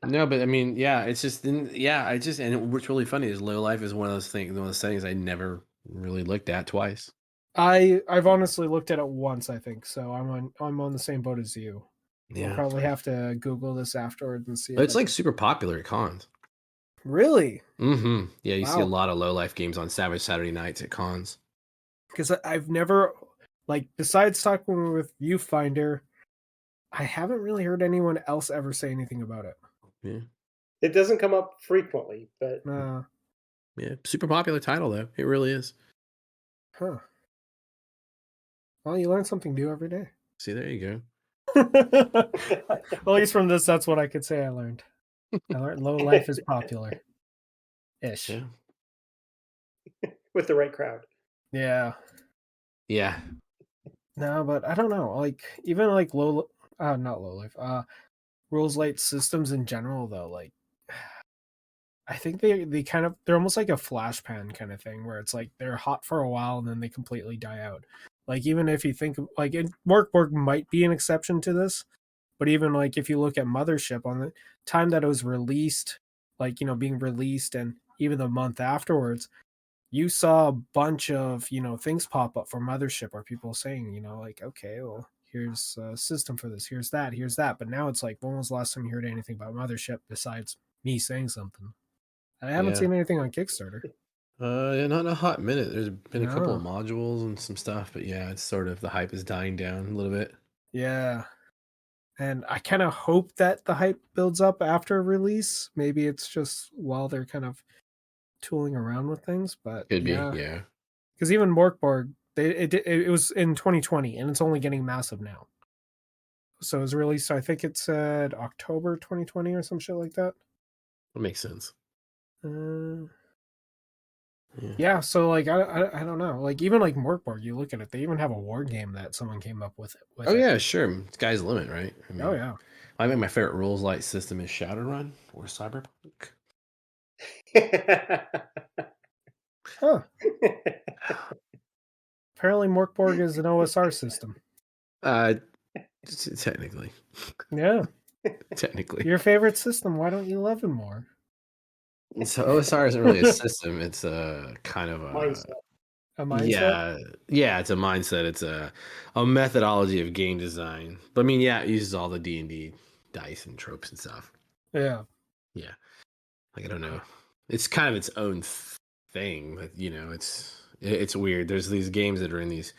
No, but I mean, yeah, it's just, what's really funny is low life is one of those things, one of those settings I never really looked at twice. I've honestly looked at it once, I think, so I'm on the same boat as you. We'll Yeah. probably have to Google this afterwards and see But if it's I like can. super popular at cons. Really? Yeah, you see a Wow. lot of low life games on Savage Saturday nights at cons. Because I've never like besides talking with Viewfinder, I haven't really heard anyone else ever say anything about it. Yeah. It doesn't come up frequently, but Uh, Yeah. Super popular title though. It really is. huh. Well, you learn something new every day. See, there you go. Well, at least from this, that's what I could say I learned. I learned low life is popular. Ish. Yeah. with the right crowd. Yeah. Yeah. No, but I don't know. Like even like not low life. Rules light systems in general though, like I think they kind of they're almost like a flash pan kind of thing where it's like they're hot for a while and then they completely die out. Like even if you think like Morkborg might be an exception to this, but even like if you look at Mothership on the time that it was released, like being released and even the month afterwards, you saw a bunch of things pop up for Mothership where people saying like okay, well here's a system for this, here's that, but now it's like when was the last time you heard anything about Mothership besides me saying something? I haven't Yeah. seen anything on Kickstarter. Yeah, not in a hot minute. There's been a couple of No. modules and some stuff, but yeah, it's sort of the hype is dying down a little bit. Yeah. And I kind of hope that the hype builds up after release. Maybe it's just while they're kind of tooling around with things, but Could be, yeah. yeah. Because even Morkborg, it was in 2020 and it's only getting massive now. So it was released, I think it said October 2020 or some shit like that. That makes sense. Yeah, so like I don't know. Like even like Morkborg, you look at it, they even have a war game that someone came up with Oh it. yeah, sure. Sky's the limit, right? I Oh mean, yeah. I think my favorite rules light system is Shadowrun or Cyberpunk. Huh. Apparently Morkborg is an OSR system. Technically, Yeah. technically. Your favorite system, why don't you love it more? So OSR isn't really a system; it's a kind of Mindset. A mindset? yeah. It's a mindset. It's a methodology of game design. But I mean, yeah, it uses all the D&D dice and tropes and stuff. Yeah. Yeah, like I don't know. It's kind of its own thing. But, it's weird. There's these games that are in these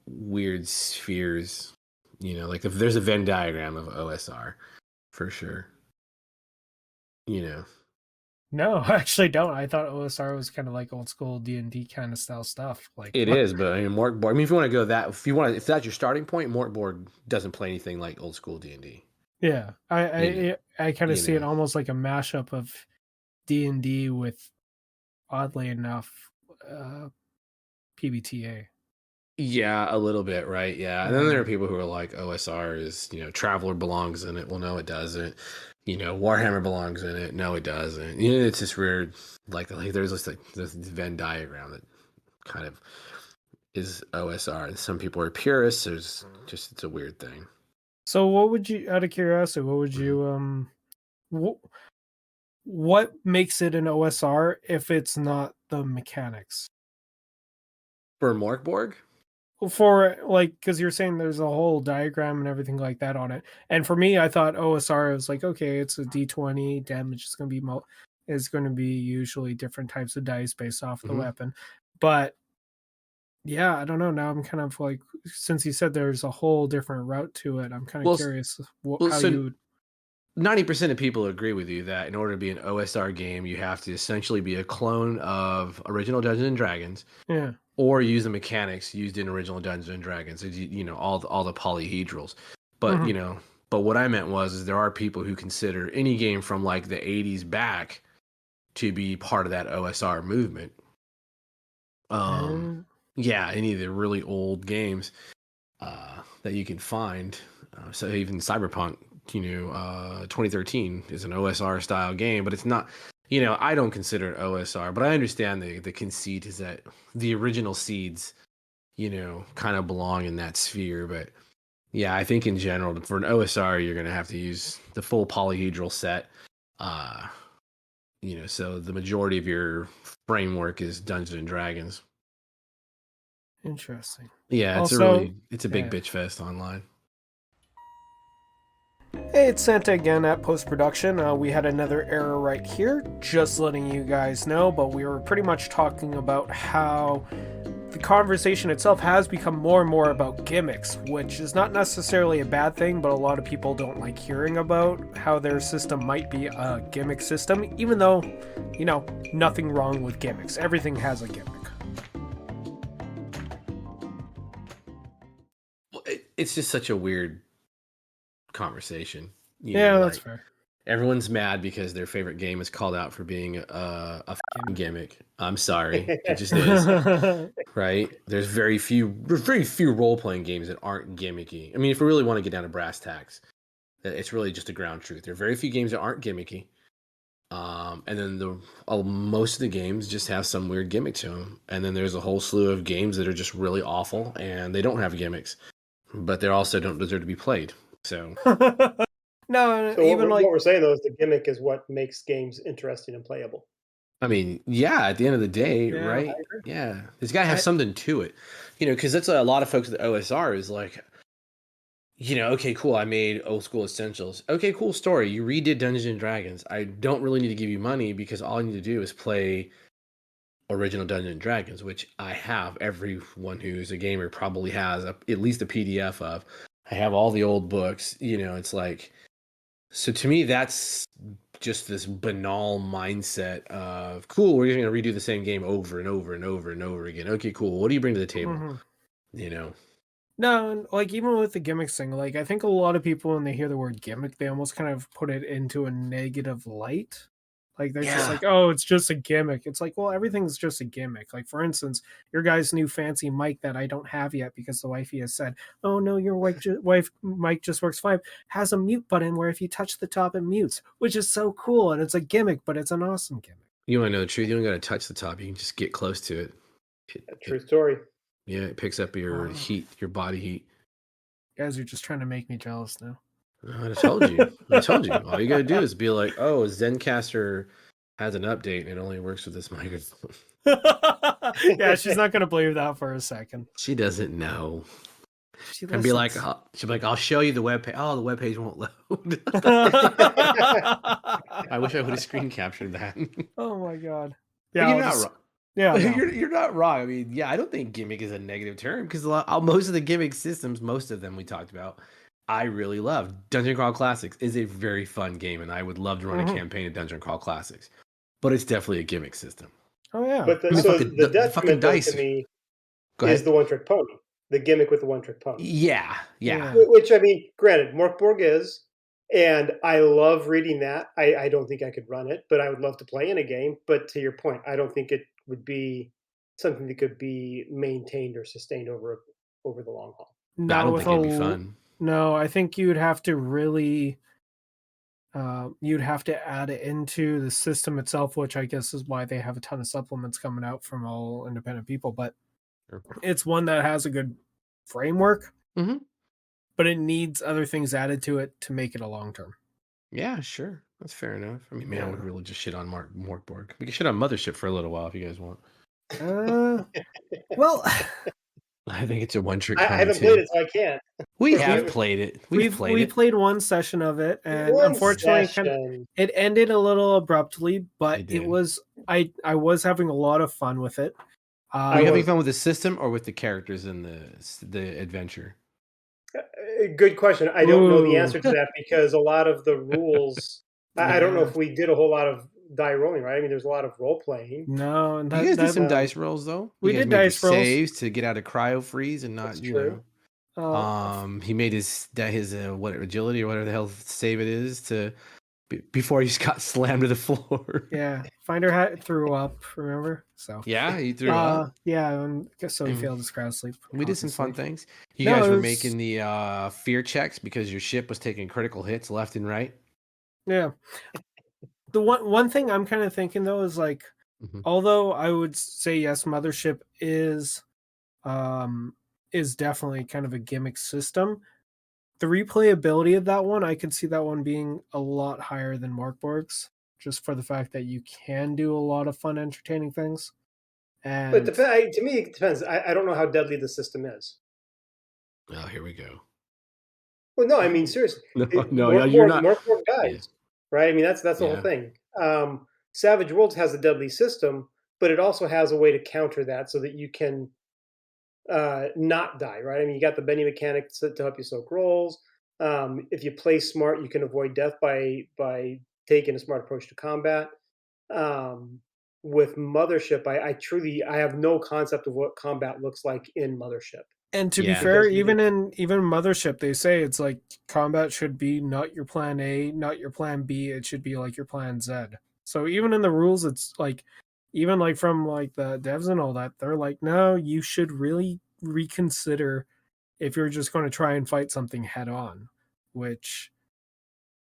weird spheres. Like if there's a Venn diagram of OSR, for sure. No, I actually don't. I thought OSR was kind of like old school D&D kind of style stuff. Like It is, but I mean, Morkborg. I mean, if you want to go that, if that's your starting point, Morkborg doesn't play anything like old school D&D. yeah, I kind of You see it know. almost like a mashup of D&D with, oddly enough, PBTA. Yeah, a little bit, right? Yeah, and then there are people who are like, OSR is, Traveler belongs in it. Well, no, it doesn't. Warhammer belongs in it. No, it doesn't. It's just weird. Like there's just like this Venn diagram that kind of is OSR. And some people are purists. It's a weird thing. So what would you, out of curiosity, what would you what makes it an OSR if it's not the mechanics? For Morkborg? For like, because you're saying there's a whole diagram and everything like that on it, and for me, I thought OSR was like, okay, it's a D20 damage is going to be usually different types of dice based off the weapon, but yeah, I don't know. Now I'm kind of like, since you said there's a whole different route to it, I'm kind of curious how so you would. 90% of people agree with you that in order to be an OSR game, you have to essentially be a clone of original Dungeons and Dragons, Yeah. or use the mechanics used in original Dungeons and Dragons. All the polyhedrals. But but what I meant is there are people who consider any game from like the 80s back to be part of that OSR movement. Yeah, any of the really old games that you can find. So even Cyberpunk, 2013 is an OSR style game, but it's not. I don't consider it OSR, but I understand the conceit is that the original seeds, kind of belong in that sphere. But yeah, I think in general for an OSR, you're going to have to use the full polyhedral set. So the majority of your framework is Dungeons and Dragons. Interesting. Yeah, it's a big bitch fest online. Hey, it's Santa again at post-production. We had another error right here, just letting you guys know, but we were pretty much talking about how the conversation itself has become more and more about gimmicks, which is not necessarily a bad thing, but a lot of people don't like hearing about how their system might be a gimmick system, even though, nothing wrong with gimmicks. Everything has a gimmick. It's just such a weird conversation. That's fair. Everyone's mad because their favorite game is called out for being a gimmick. I'm sorry, it just is. Right? There's very few role-playing games that aren't gimmicky. I mean, if we really want to get down to brass tacks, it's really just a ground truth. There are very few games that aren't gimmicky. And then most of the games just have some weird gimmick to them. And then there's a whole slew of games that are just really awful and they don't have gimmicks, but they also don't deserve to be played. So no, so even what we're saying though is the gimmick is what makes games interesting and playable. I mean, yeah, at the end of the day, right? Yeah, there's got to have something to it, because that's a lot of folks at the OSR is like, okay, cool, I made old school essentials. Okay, cool story. You redid Dungeons and Dragons. I don't really need to give you money because all I need to do is play original Dungeons and Dragons, which I have. Everyone who's a gamer probably has at least a PDF of. I have all the old books. It's like, so to me, that's just this banal mindset of, cool, we're going to redo the same game over and over and over and over again. Okay, cool. What do you bring to the table? No, like even with the gimmicks thing, like I think a lot of people when they hear the word gimmick, they almost kind of put it into a negative light. Like they're just Yeah. like, oh, it's just a gimmick. It's like, well, everything's just a gimmick. Like for instance, your guy's new fancy mic that I don't have yet because the wifey has said, oh no, your wife mic just works fine. Has a mute button where if you touch the top it mutes, which is so cool. And it's a gimmick, but it's an awesome gimmick. You want to know the truth? You don't got to touch the top. You can just get close to it. True story. Yeah, it picks up your Wow. heat, your body heat. You guys are just trying to make me jealous now. I told you. I told you. All you got to do is be like, oh, Zencaster has an update and it only works with this microphone. Yeah, she's not going to believe that for a second. She doesn't know. She And be like, listens. she'll be like, I'll show you the webpage. Oh, the webpage won't load. I wish I would have screen captured that. Oh my god. But Yeah, you're I'll not just- wrong. yeah, no. You're not wrong. I mean, yeah, I don't think gimmick is a negative term because most of the gimmick systems, most of them we talked about, I really love. Dungeon Crawl Classics is a very fun game, and I would love to run a campaign of Dungeon Crawl Classics. But it's definitely a gimmick system. Oh yeah. But I mean, so fucking- the the fucking detriment though, dice. to me Go is ahead. the one-trick pony. The gimmick with the one-trick pony. Yeah. Yeah. Which, I mean, granted, Morkborg is, and I love reading that. I don't think I could run it, but I would love to play in a game. But to your point, I don't think it would be something that could be maintained or sustained over the long haul. I don't think it'd be fun. No, I think you'd have to really you'd have to add it into the system itself, which I guess is why they have a ton of supplements coming out from all independent people. But Sure. it's one that has a good framework, Mhm. but it needs other things added to it to make it a long term. Yeah, sure. That's fair enough. I mean, man, I Yeah. would really just shit on Morkborg. We can shit on Mothership for a little while if you guys want. Well, I think it's a one-trick I pony haven't too. played it, so I can't. We Yeah, have we- played it. we Played played one session of it, and One unfortunately, session. it ended a little abruptly. But It it did. was I was having a lot of fun with it. Are you having was- fun with the system or with the characters in the adventure? Good question. I don't know the Ooh. answer to that because a lot of the rules. I don't know if we did a whole lot of die rolling, right? I mean, there's a lot of role playing. No, and You guys did some that- dice rolls though. we You guys did made your dice rolls. saves to get out of cryo freeze and not That's you true. know. He made his what agility or whatever the hell save it is to before he just got slammed to the floor. Yeah, Finder hat threw up. Remember? So Yeah, he threw up. yeah, and so he Mm. failed his crowd sleep. We did some fun obviously. things. You No, guys it were was- making the fear checks because your ship was taking critical hits left and right. Yeah. The one thing I'm kind of thinking though is like, Mhm. although I would say yes, Mothership is definitely kind of a gimmick system. The replayability of that one, I could see that one being a lot higher than Morkborg's, just for the fact that you can do a lot of fun, entertaining things. And But to me, it depends. I don't know how deadly the system is. Oh, here we go. Well, no, I mean seriously. No, yeah, you're not. Morkborg dies, right? I mean that's the whole Yeah. thing. Savage Worlds has a deadly system, but it also has a way to counter that so that you can not die, right? I mean, you got the Benny mechanic to help you soak rolls. If you play smart, you can avoid death by taking a smart approach to combat. With Mothership, I have no concept of what combat looks like in Mothership. And to be Yeah. fair, Because even Mothership, they say it's like combat should be not your plan A, not your plan B. It should be like your plan Z. So even in the rules, it's like, even like from like the devs and all that, they're like, no, you should really reconsider if you're just going to try and fight something head on, which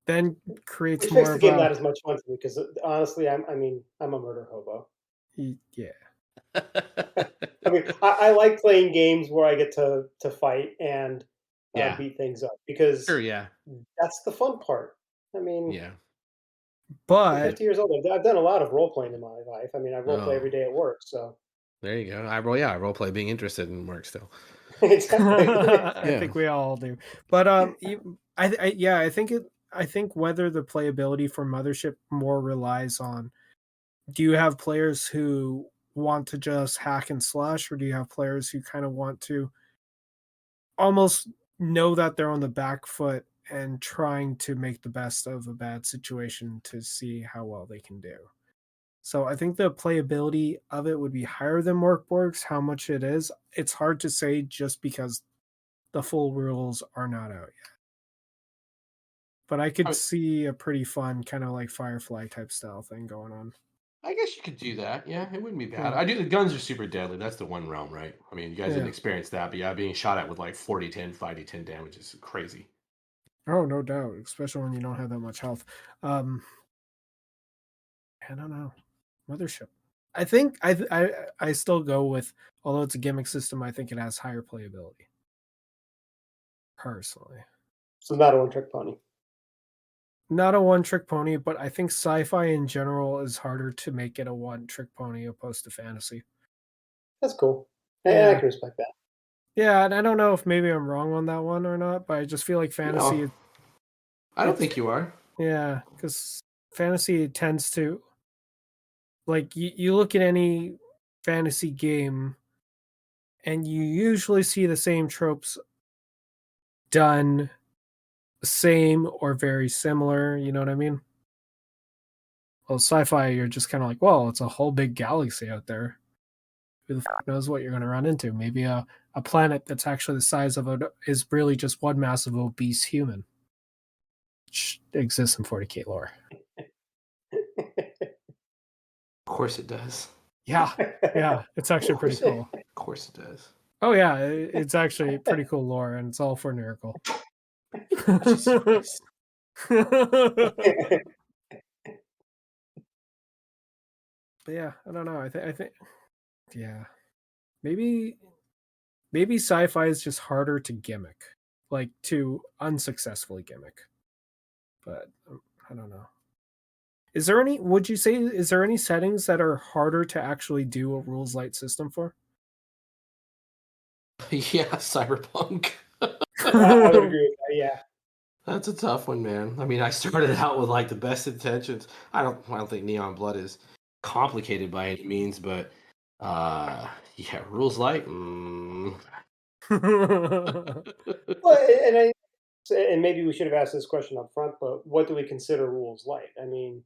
then creates Which makes more the of game a not as much fun for me because honestly, I'm a murder hobo. yeah. I mean, I like playing games where I get to fight and Yeah. beat things up because Sure, yeah. that's the fun part. I mean, Yeah. I'm But 50 years old. I've done a lot of role playing in my life. I mean, I role play Oh. every day at work, so There you go. I role play being interested in work still. exactly. I Yeah. think we all do. But I think whether the playability for Mothership more relies on, do you have players who want to just hack and slash, or do you have players who kind of want to almost know that they're on the back foot and trying to make the best of a bad situation to see how well they can do? So I think the playability of it would be higher than Morkborg's. How much it is, it's hard to say just because the full rules are not out yet. but I could I- see a pretty fun kind of like Firefly type style thing going on. I guess you could do that. Yeah, it wouldn't be bad. Yeah. I do. The guns are super deadly. That's the one realm, right? I mean, you guys didn't Yeah. experience that, but yeah, being shot at with like 40-10, 5d10 damage is crazy. Oh, no doubt, especially when you don't have that much health. I don't know. Mothership. I think I still go with, although it's a gimmick system, I think it has higher playability. Personally. So not a one-trick pony. Not a one trick pony, but I think sci-fi in general is harder to make it a one trick pony opposed to fantasy. That's cool. And I Yeah. can respect that. Yeah, and I don't know if maybe I'm wrong on that one or not, but I just feel like fantasy No, I don't it's think you are. yeah, because fantasy tends to like you look at any fantasy game and you usually see the same tropes done the same or very similar, you know what I mean? Well, sci-fi, you're just kind of like, well, it's a whole big galaxy out there. Who the fuck knows what you're going to run into? Maybe a planet that's actually the size of is really just one massive obese human, which exists in 40K lore. Of course it does. Yeah, yeah, it's actually pretty cool. Of course it does. Oh yeah, it's actually pretty cool lore, and it's all for Miracle. Jesus Christ. But yeah, I don't know. I think, yeah, maybe sci-fi is just harder to gimmick, like to unsuccessfully gimmick. But I don't know. Is there any? Would you say is there any settings that are harder to actually do a rules light system for? Yeah, Cyberpunk. I would agree with that. Yeah. That's a tough one, man. I mean, I started out with like the best intentions. I don't think Neon Blood is complicated by any means, but yeah, rules light. Well, and maybe we should have asked this question up front, but what do we consider rules light? I mean,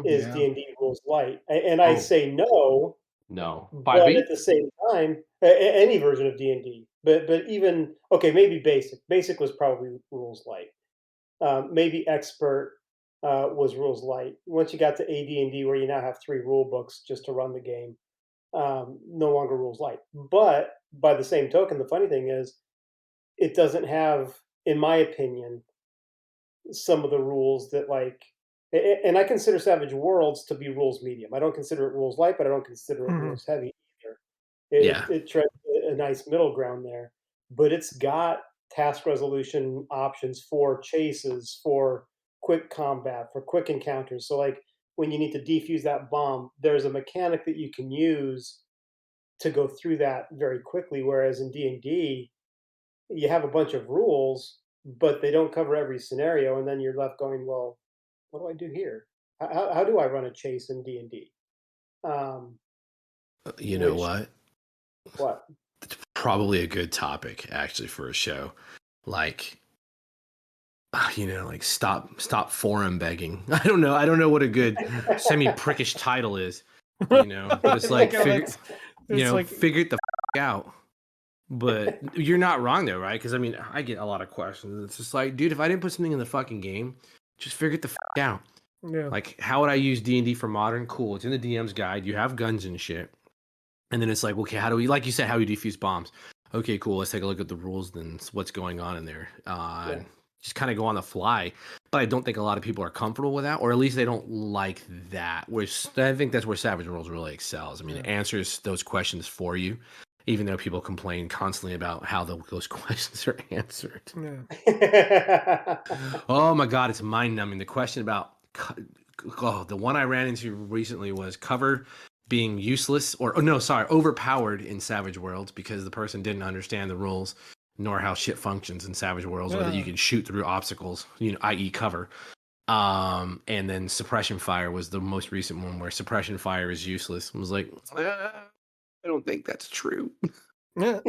is Yeah. D&D rules light? And I Oh, say no, no. but 5e? at the same time, any version of D&D, but even okay, maybe basic. Basic was probably rules light. Maybe expert was rules light. Once you got to AD&D, where you now have 3 rule books just to run the game, no longer rules light. But by the same token, the funny thing is, it doesn't have, in my opinion, some of the rules that and I consider Savage Worlds to be rules medium. I don't consider it rules light, but I don't consider it Mhm. rules heavy either. Yeah. It treads a nice middle ground there, but it's got task resolution options for chases, for quick combat, for quick encounters. So like when you need to defuse that bomb, there's a mechanic that you can use to go through that very quickly. Whereas in D&D, you have a bunch of rules, but they don't cover every scenario, and then you're left going, well, what do I do here? How do I run a chase in D&D? Um, You know which what? what? It's probably a good topic actually for a show. Like like stop forum begging. I don't know what a good semi prickish title is, but it's like figure it the out. But you're not wrong though, right? Because I mean, I get a lot of questions. It's just like, dude, if I didn't put something in the fucking game, just figure it the out. Yeah. Like, how would I use D&D for modern? Cool, it's in the DM's guide. You have guns and shit. And then it's like, okay, how do we, like you said, how we defuse bombs? Okay, cool. Let's take a look at the rules. Then what's going on in there? Yeah. Just kind of go on the fly. But I don't think a lot of people are comfortable with that, or at least they don't like that. Which I think that's where Savage Worlds really excels. I mean, it answers those questions for you, even though people complain constantly about how those questions are answered. Yeah. Oh my god, it's mind numbing. The question about the one I ran into recently was cover being useless overpowered in Savage Worlds because the person didn't understand the rules nor how shit functions in Savage Worlds, or that you can shoot through obstacles, i.e. cover. And then suppression fire was the most recent one where suppression fire is useless. I was like, I don't think that's true. Yeah.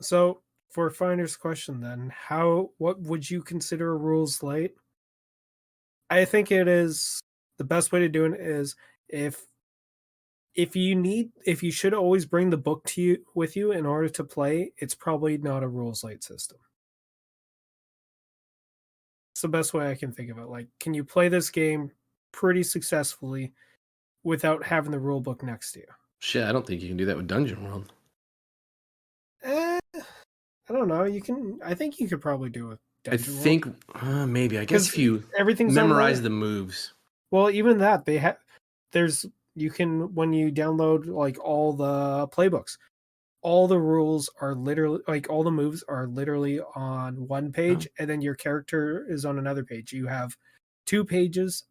So for Finder's question then, what would you consider rules light? I think it is the best way to do it is if you should always bring the book to you with you in order to play, it's probably not a rules light system. It's the best way I can think of it. Like, can you play this game pretty successfully without having the rule book next to you? Shit, I don't think you can do that with Dungeon World. I don't know. You can. I think you could probably do it. I think maybe. I guess if you everything's memorize online. the moves. Well, even that they have. You can, when you download like all the playbooks, all the rules are literally, like, all the moves are literally on one page, and then your character is on another page. You have 2 pages.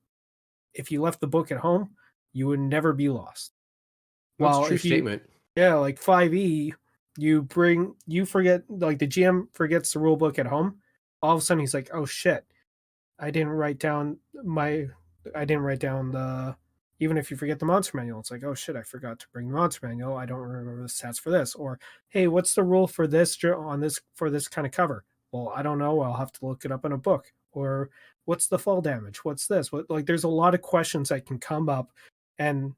If you left the book at home, you would never be lost. That's a true statement. Like 5e, you forget, like the GM forgets the rule book at home. All of a sudden he's like, oh shit, I didn't write down the, even if you forget the monster manual, it's like, oh shit, I forgot to bring the monster manual. I don't remember the stats for this. Or, hey, what's the rule for this for this kind of cover? Well, I don't know. I'll have to look it up in a book. Or what's the fall damage? What's this? Like, there's a lot of questions that can come up, and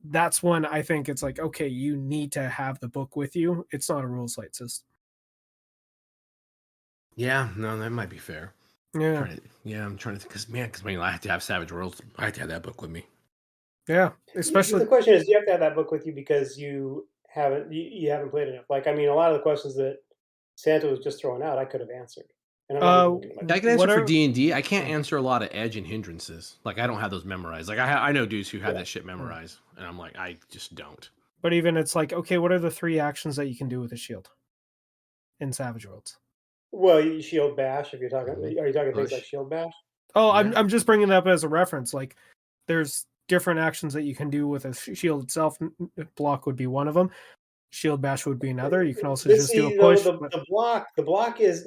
that's when I think it's like, okay, you need to have the book with you. It's not a rules light system. Yeah, no, that might be fair. Yeah. I'm trying to, because I have to have Savage Worlds. I have to have that book with me. Yeah, especially the question is, do you have to have that book with you because you haven't played enough? Like, I mean, a lot of the questions that Santa was just throwing out, I could have answered. And I'm not even looking at my I can answer for D&D. I can't answer a lot of edge and hindrances. Like, I don't have those memorized. Like, I know dudes who have that shit memorized, and I'm like, I just don't. But even it's like, okay, what are the 3 actions that you can do with a shield in Savage Worlds? Well, you shield bash. If you're talking, are you talking things like shield bash? Oh, yeah. I'm just bringing it up as a reference. Like, there's different actions that you can do with a shield itself. Block would be one of them. Shield bash would be another. You can also just do a push. The block is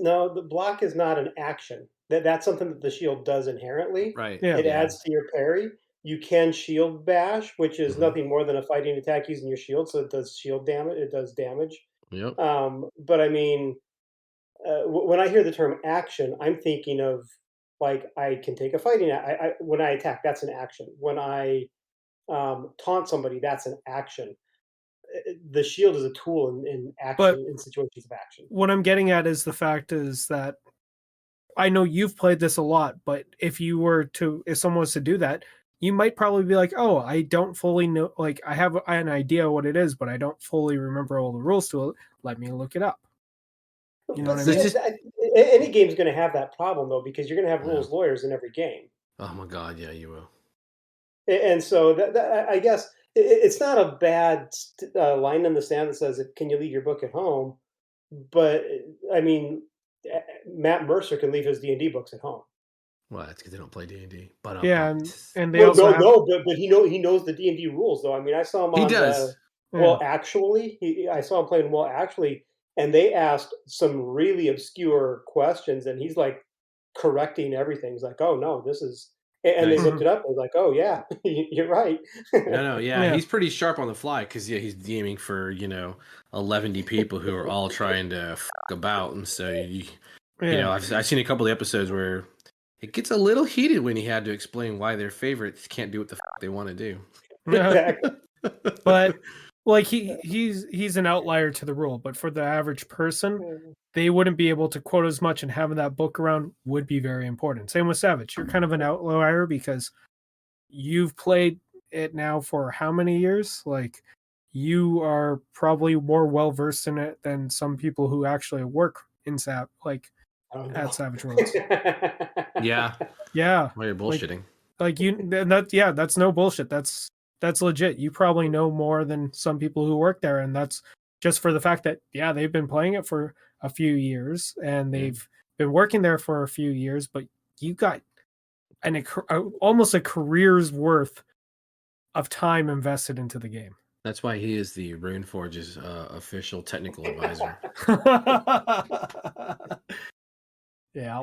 not an action. That's something that the shield does inherently. Right. Yeah. It adds to your parry. You can shield bash, which is nothing more than a fighting attack using your shield, so it does shield damage. It does damage. Yep. But I mean, when I hear the term action, I'm thinking of, like, I can take a fighting. When I attack, that's an action. When I taunt somebody, that's an action. The shield is a tool in action, in situations of action. What I'm getting at is the fact is that I know you've played this a lot, but if someone was to do that, you might probably be like, oh, I don't fully know, like, I have an idea what it is, but I don't fully remember all the rules to it. Let me look it up. You know what I mean? Any game's going to have that problem, though, because you're going to have rules lawyers in every game. Oh my god, yeah, you will. And so I guess it's not a bad line in the sand that says, "Can you leave your book at home?" But I mean, Matt Mercer can leave his D&D books at home. Well, that's because they don't play D&D. But yeah, and they also but he knows the D&D rules, though. I mean, I saw him on. He does. I saw him playing Well Actually, and they asked some really obscure questions, and he's like correcting everything. He's like, "Oh no, this is." And they looked it up. I was like, "Oh yeah, you're right." Yeah, he's pretty sharp on the fly because he's DMing for 11 people who are all trying to fuck about, and so I've seen a couple of episodes where it gets a little heated when he had to explain why their favorites can't do what the fuck they want to do. Exactly. But like he's an outlier to the rule, but for the average person, they wouldn't be able to quote as much, and having that book around would be very important. Same with Savage. You're kind of an outlier because you've played it now for how many years? Like, you are probably more well versed in it than some people who actually work in at Savage Worlds. Yeah. Well, you're bullshitting. That's no bullshit. That's legit. You probably know more than some people who work there, and that's just for the fact that they've been playing it for a few years and they've been working there for a few years, but you got almost a career's worth of time invested into the game. That's why he is the Runeforge's official technical advisor. Yeah.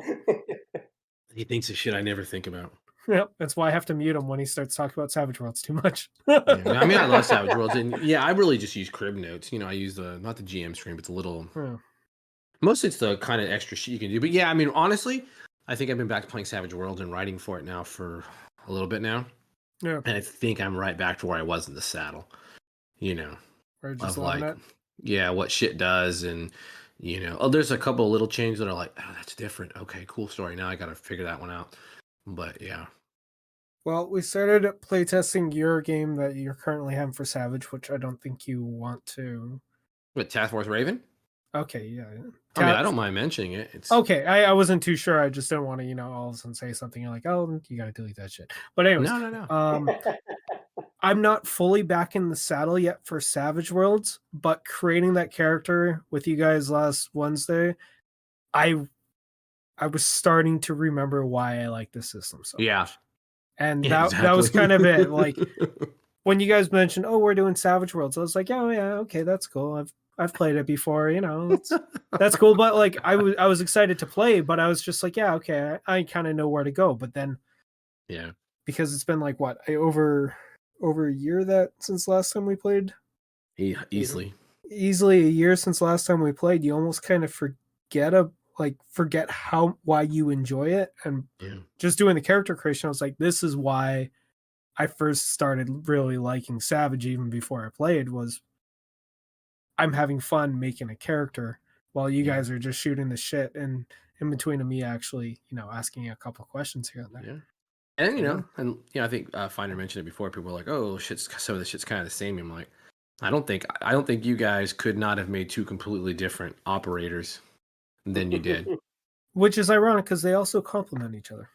He thinks of shit I never think about. Yep, that's why I have to mute him when he starts talking about Savage Worlds too much. I mean, I love Savage Worlds, and I really just use crib notes. I use not the GM screen, but the little. Mostly it's the kind of extra shit you can do. But I mean, honestly, I think I've been back to playing Savage Worlds and writing for it now for a little bit now. Yeah, and I think I'm right back to where I was in the saddle. Or just of like, what shit does, and You know, there's a couple of little changes that are like, oh, that's different. Okay, cool story. Now I got to figure that one out. But yeah. Well, we started playtesting your game that you're currently having for Savage, which I don't think you want to. With Task Force Raven? Okay, yeah. I mean, I don't mind mentioning it. It's okay. I wasn't too sure. I just didn't want to, all of a sudden say something. You're like, oh, you got to delete that shit. But anyways, no. I'm not fully back in the saddle yet for Savage Worlds, but creating that character with you guys last Wednesday, I was starting to remember why I like this system so much. And that was kind of it. Like when you guys mentioned, oh, we're doing Savage Worlds, I was like, oh yeah, okay, that's cool. I've played it before, that's cool. But like I was excited to play, but I was just like, yeah, okay, I kind of know where to go. But then because it's been like what, over a year that since last time we played? Easily a year since last time we played, you almost kind of forget why you enjoy it. And just doing the character creation, I was like, this is why I first started really liking Savage even before I played, was I'm having fun making a character while you guys are just shooting the shit, and in between of me actually, asking a couple of questions here and there. Yeah. And I think Finder mentioned it before. People were like, "Oh, some of this shit's kind of the same." I'm like, I don't think you guys could not have made two completely different operators than you did. Which is ironic because they also complement each other.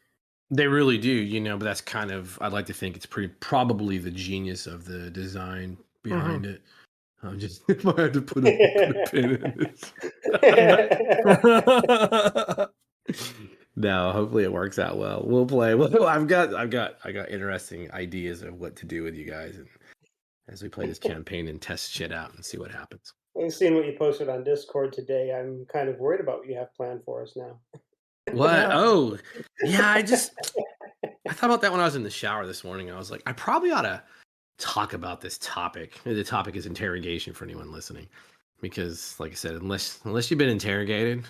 They really do, but that's kind of, I'd like to think it's probably the genius of the design behind it. I'm just, if I had to put a pin in this. No, hopefully it works out well. We'll play. Well, I've got interesting ideas of what to do with you guys, and as we play this campaign and test shit out and see what happens. I've seen what you posted on Discord today. I'm kind of worried about what you have planned for us now. What? Oh, yeah. I thought about that when I was in the shower this morning. I was like, I probably ought to talk about this topic. The topic is interrogation for anyone listening, because, like I said, unless you've been interrogated.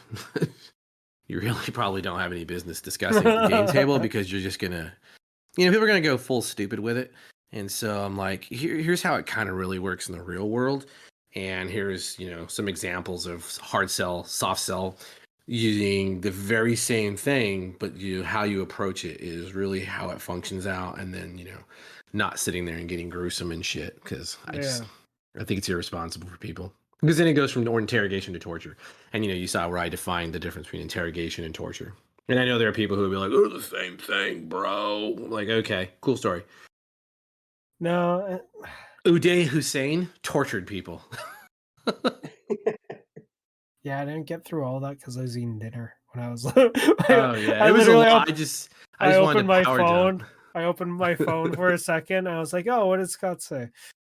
You really probably don't have any business discussing the game table, because you're just gonna, people are gonna go full stupid with it. And so I'm like, here's how it kind of really works in the real world, and here's some examples of hard sell, soft sell, using the very same thing, but how you approach it is really how it functions out, and then not sitting there and getting gruesome and shit, because I think it's irresponsible for people. Because then it goes from interrogation to torture. And, you saw where I defined the difference between interrogation and torture. And I know there are people who will be like, oh, the same thing, bro. I'm like, okay, cool story. No. Uday Hussein tortured people. Yeah, I didn't get through all that because I was eating dinner when I was. Oh, yeah. It was a lot. I just opened my phone. I opened my phone for a second. I was like, oh, what did Scott say?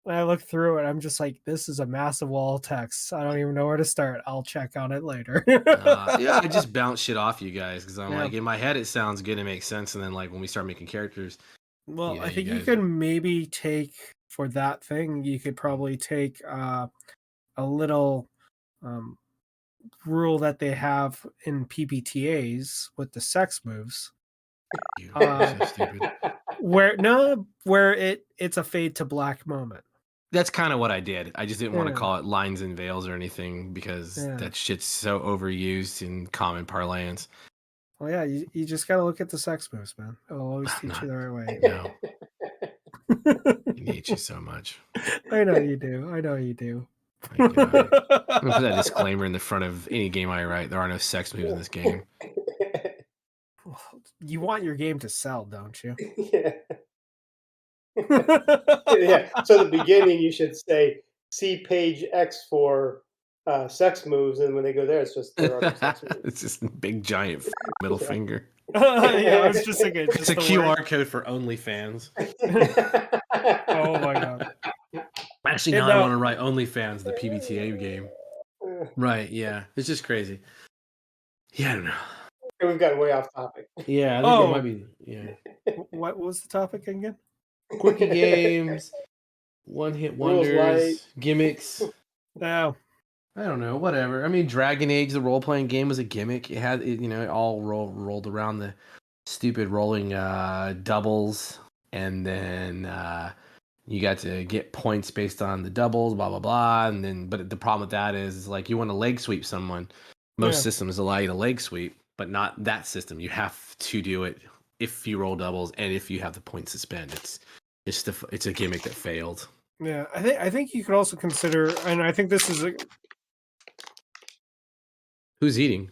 And I looked through it. I'm just like, this is a massive wall of text. I don't even know where to start. I'll check on it later. Yeah, I just bounce shit off you guys, because I'm like, in my head, it sounds good. It makes sense. And then, like, when we start making characters. Well, I think you can maybe take, for that thing, you could probably take a little rule that they have in PBTAs with the sex moves. So stupid. Where it's a fade to black moment. That's kind of what I did. I just didn't want to call it lines and veils or anything, because that shit's so overused in common parlance. Well, yeah, you just gotta look at the sex moves, man. It'll always teach you the right way. No. I hate you so much. I know you do. My God. I'm gonna put that disclaimer in the front of any game I write. There are no sex moves in this game. You want your game to sell, don't you? Yeah. Yeah. So at the beginning, you should say, see page X for sex moves, and when they go there, it's just there are no sex moves. It's just big giant middle finger. Yeah, I was just thinking. It's a QR code for OnlyFans. Oh my god. Actually, now I want to write OnlyFans, the PBTA game. Right? Yeah, it's just crazy. Yeah, I don't know. We've gotten way off topic. Yeah, I think it might be. Yeah. What was the topic again? Quirky games, one-hit wonders, gimmicks. No. I don't know, whatever. I mean, Dragon Age, the role-playing game, was a gimmick. It had, it all rolled around the stupid rolling doubles, and then You got to get points based on the doubles, blah blah blah, and then but the problem with that is like you want to leg sweep someone. Most systems allow you to leg sweep, but not that system. You have to do it if you roll doubles and if you have the points to spend. It's a gimmick that failed. Yeah, I think you could also consider, and I think this is Who's eating?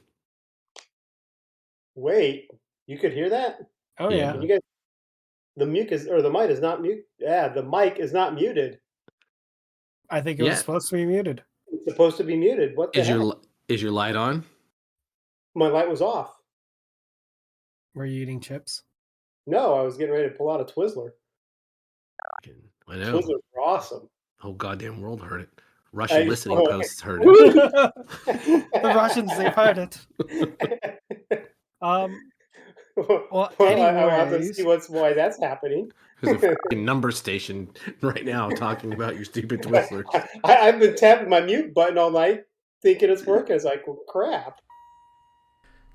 Wait, you could hear that? Oh yeah. Can you guys? The mic is not mute. Yeah, the mic is not muted. I think it was supposed to be muted. It's supposed to be muted. What the heck? Is your light on? My light was off. Were you eating chips? No, I was getting ready to pull out a Twizzler. I know. Twizzlers are awesome. Whole goddamn world heard it. Russian listening posts heard it. The Russians, they've heard it. Well, I'll have to see why that's happening. There's a fucking number station right now talking about your stupid Twizzlers. I've been tapping my mute button all night, thinking it's working. It's like, well, crap.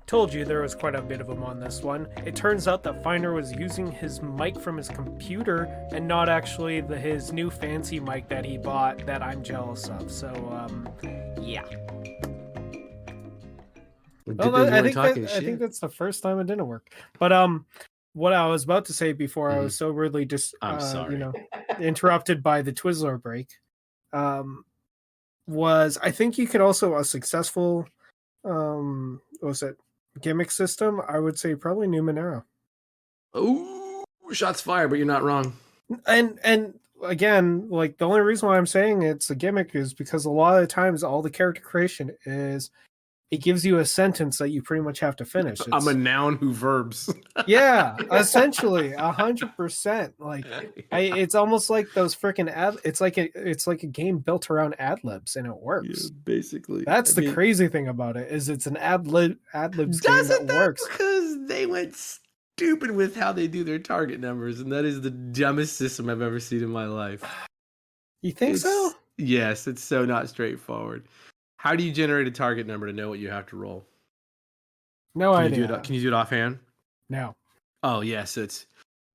Told you there was quite a bit of him on this one. It turns out that Finder was using his mic from his computer and not actually his new fancy mic that he bought that I'm jealous of. So, yeah. Well, I think that's the first time it didn't work. But what I was about to say before I was so rudely interrupted by the Twizzler break, was I think you could also a successful what was it? Gimmick system, I would say probably Numenera. Oh, shots fired, but you're not wrong. And again, like the only reason why I'm saying it's a gimmick is because a lot of the times all the character creation is it gives you a sentence that you pretty much have to finish. I'm a noun who verbs. Yeah, essentially 100%. Like it's almost like those freaking it's like a game built around ad libs and it works. Yeah, basically. That's the crazy thing about it is it's an ad libs game that works because they went stupid with how they do their target numbers, and that is the dumbest system I've ever seen in my life. You think so? Yes, it's so not straightforward. How do you generate a target number to know what you have to roll? No idea. Can you do it offhand? No. Oh yeah, so it's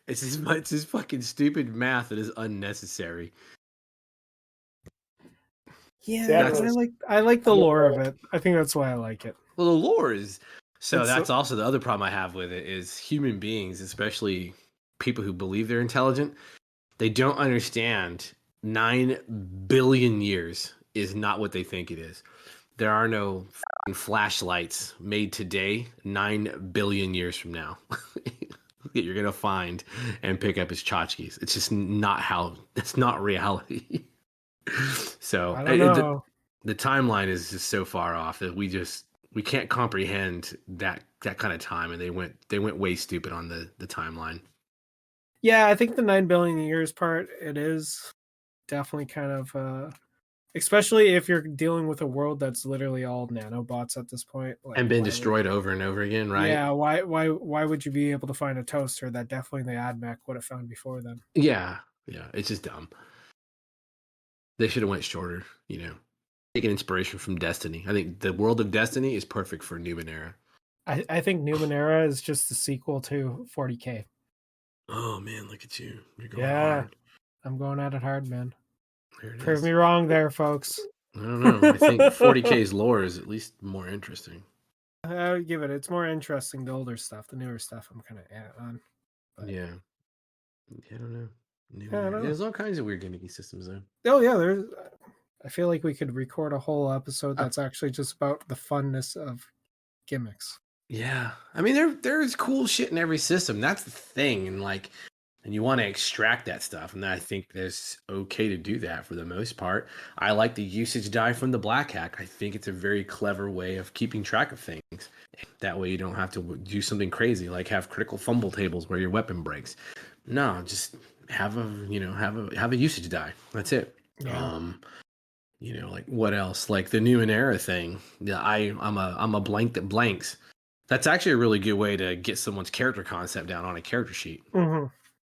this fucking stupid math that is unnecessary. Yeah, I like the lore of it. I think that's why I like it. Well, the lore is that's also the other problem I have with it is human beings, especially people who believe they're intelligent, they don't understand 9 billion years is not what they think it is. There are no flashlights made today 9 billion years from now that you're gonna find and pick up as tchotchkes. It's just that's not reality. So the timeline is just so far off that we can't comprehend that kind of time, and they went way stupid on the timeline. Yeah, I think the 9 billion years part, it is definitely kind of especially if you're dealing with a world that's literally all nanobots at this point, like, and been destroyed over and over again, right? Yeah, why would you be able to find a toaster that definitely the AdMech would have found before then? Yeah, it's just dumb. They should have went shorter, taking inspiration from Destiny. I think the world of Destiny is perfect for Numenera. I think Numenera is just the sequel to 40K. Oh man, look at you! You're going hard. I'm going at it hard, man. Prove me wrong there, folks. I don't know. I think 40K's lore is at least more interesting. I would give it. It's more interesting, the older stuff. The newer stuff I'm kind of on. But... Yeah. I don't know. There's all kinds of weird gimmicky systems, though. Oh, yeah. I feel like we could record a whole episode that's actually just about the funness of gimmicks. Yeah. I mean, there's cool shit in every system. That's the thing. And you want to extract that stuff. And I think it's okay to do that for the most part. I like the usage die from the Black Hack. I think it's a very clever way of keeping track of things. That way you don't have to do something crazy like have critical fumble tables where your weapon breaks. No, just have a usage die. That's it. Yeah. Like what else? Like the Numenera thing. Yeah, I'm a blank that blanks. That's actually a really good way to get someone's character concept down on a character sheet. Mm-hmm.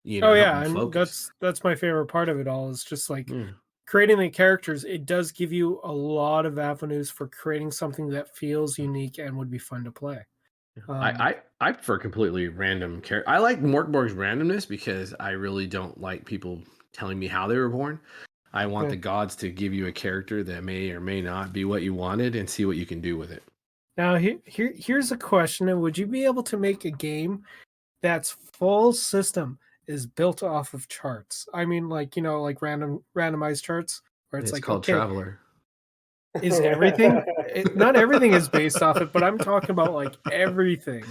And that's my favorite part of it all is just like creating the characters. It does give you a lot of avenues for creating something that feels unique and would be fun to play. I prefer completely random character. I like Morkborg's randomness because I really don't like people telling me how they were born. I want Yeah. the gods to give you a character that may or may not be what you wanted and see what you can do with it. Now, here's a question. And would you be able to make a game that's full system is built off of charts? I mean, like, you know, like randomized charts where it's like, called okay, Traveler. is everything not everything is based off it, but I'm talking about like everything.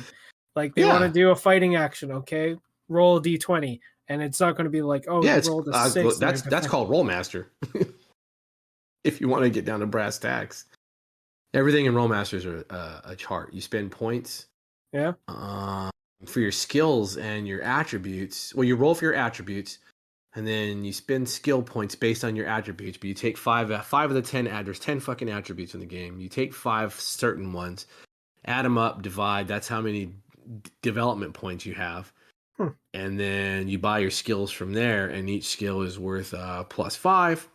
Like they want to do a fighting action, okay? Roll a d20, and it's not going to be like, oh, Yeah, you it's rolled a 6. that's called Rollmaster. If you want to get down to brass tacks, everything in Rollmasters are a chart. You spend points. Yeah. For your skills and your attributes. Well, you roll for your attributes, and then you spend skill points based on your attributes. But you take five of the 10 there's 10 fucking attributes in the game. You take 5 certain ones, add them up, divide. That's how many development points you have. And then you buy your skills from there, and each skill is worth +5.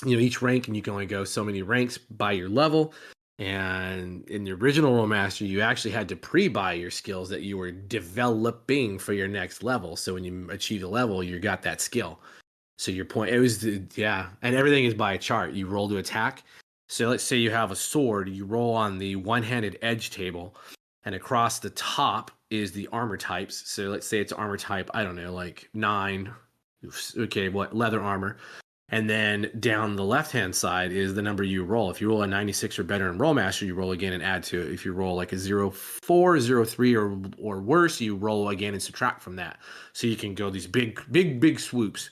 You know, each rank, and you can only go so many ranks by your level. And in the original Rollmaster, you actually had to pre-buy your skills that you were developing for your next level. So when you achieve the level, you got that skill. So your point, and everything is by a chart. You roll to attack. So let's say you have a sword, you roll on the one-handed edge table, and across the top is the armor types. So let's say it's armor type, I don't know, like 9. Okay, leather armor. And then down the left-hand side is the number you roll. If you roll a 96 or better in Rollmaster, you roll again and add to it. If you roll like a 04, 03 or worse, you roll again and subtract from that. So you can go these big swoops.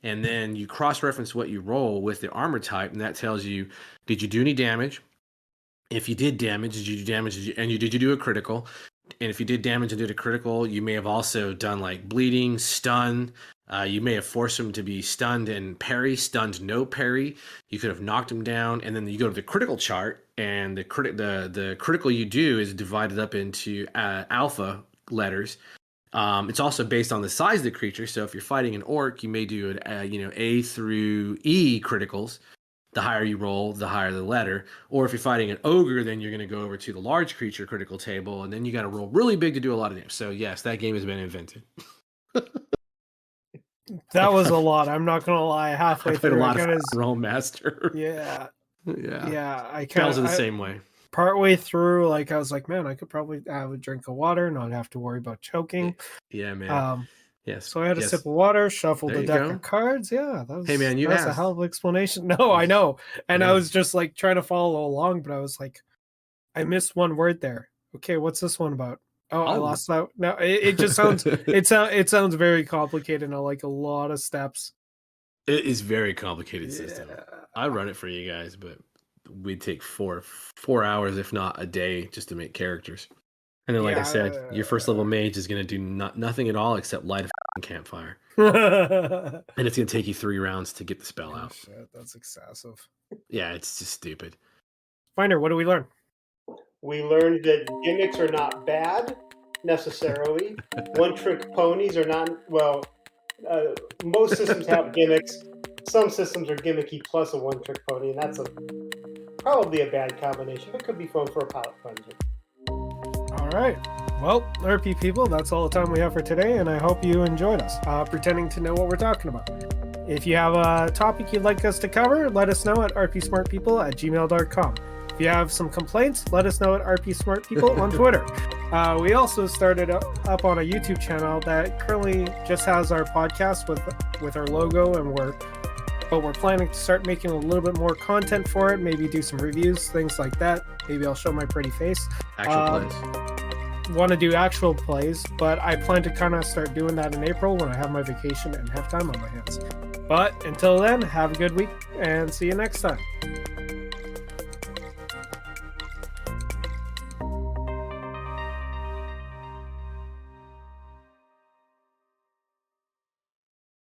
And then you cross-reference what you roll with the armor type, and that tells you, did you do any damage? If you did damage, did you do damage? Did you do a critical? And if you did damage and did a critical, you may have also done like bleeding, stun. You may have forced him to be stunned and parry, stunned, no parry. You could have knocked him down, and then you go to the critical chart, and the critical you do is divided up into alpha letters. It's also based on the size of the creature. So if you're fighting an orc, you may do A through E criticals. The higher you roll, the higher the letter. Or if you're fighting an ogre, then you're going to go over to the large creature critical table, and then you got to roll really big to do a lot of damage. So yes, that game has been invented. That was a lot. I'm not gonna lie. Halfway through, a lot of Rollmaster. Yeah. I kind of the same way. Partway through, like I was like, man, I could probably have a drink of water, not have to worry about choking. Yeah, man. Yes. So I had a sip of water, shuffled the deck of cards. Yeah, that was. Hey, man, that's a hell of an explanation. No, I know, and I was just like trying to follow along, but I was like, I missed one word there. Okay, what's this one about? Oh, I lost that. No, it just sounds it sounds very complicated and like a lot of steps. It is very complicated system. I run it for you guys, but we'd take 4 hours, if not a day, just to make characters. And then, like I said, your first level mage is going to do nothing at all except light a campfire, and it's going to take you 3 rounds to get the spell out. Shit, that's excessive. Yeah, it's just stupid. Finder, what do we learn? We learned that gimmicks are not bad, necessarily. One-trick ponies are not, most systems have gimmicks. Some systems are gimmicky plus a one-trick pony, and that's probably a bad combination. It could be fun for a palate cleanser. All right. Well, RP people, that's all the time we have for today, and I hope you enjoyed us pretending to know what we're talking about. If you have a topic you'd like us to cover, let us know at rpsmartpeople@gmail.com. If you have some complaints, let us know at rpsmartpeople on Twitter. We also started up on a YouTube channel that currently just has our podcast with our logo, and we're planning to start making a little bit more content for it, maybe do some reviews, things like that. Maybe I'll show my pretty face. Actual plays. Want to do actual plays, but I plan to kind of start doing that in April when I have my vacation and have time on my hands. But until then, have a good week and see you next time.